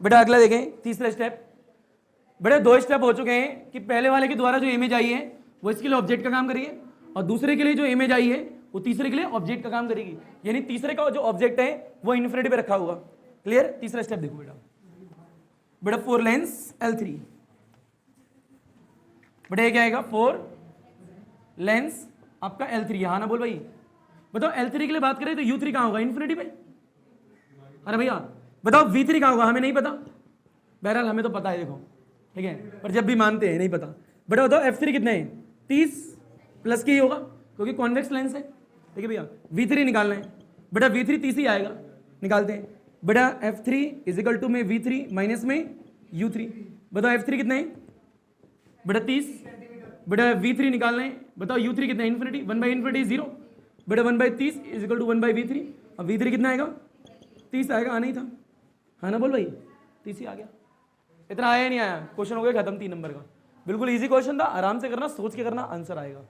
बेटा अगला देखें, तीसरा स्टेप। बेटा 2 स्टेप हो चुके हैं कि पहले वाले के द्वारा जो इमेज आई है वो इसके लिए ऑब्जेक्ट का काम करेगी, और दूसरे के लिए जो इमेज आई है वो तीसरे के लिए ऑब्जेक्ट का काम करेगी। यानी तीसरे का जो ऑब्जेक्ट है वो इन्फिनिटी पे रखा हुआ। क्लियर। तीसरा स्टेप देखो बेटा, बेटा 4 लेंस L3, बेटा ये क्या आएगा, 4 लेंस आपका L3, हाँ ना बोल भाई। बताओ L3 के लिए बात करें तो U3 कहाँ होगा, इन्फिनिटी पे। अरे भैया बताओ V3 कहाँ होगा, हमें नहीं पता, बहरहाल हमें तो पता है, देखो ठीक है, पर जब भी मानते हैं नहीं पता। बेटा बताओ F3 कितना है, 30 प्लस के ही होगा क्योंकि कॉन्वेक्स लेंस है, ठीक है भैया। V3 निकालना है, बेटा V3 30 ही आएगा, निकालते हैं। बेटा F3 इज इक्वल टू में V3 माइनस में U3, बताओ F3 कितना है, बेटा 30, बेटा V3 निकालना है, बताओ U3 कितना है, इन्फिनिटी, 1/इन्फिनिटी 0, बेटा 1/30 इज इक्वल टू 1/V3, अब V3 कितना आएगा, 30 आएगा, आना ही था, हाँ ना बोल भाई, 30 ही आ गया। इतना आया नहीं आया, क्वेश्चन हो गया खत्म, 3 नंबर का, बिल्कुल इजी क्वेश्चन था, आराम से करना, सोच के करना, आंसर आएगा।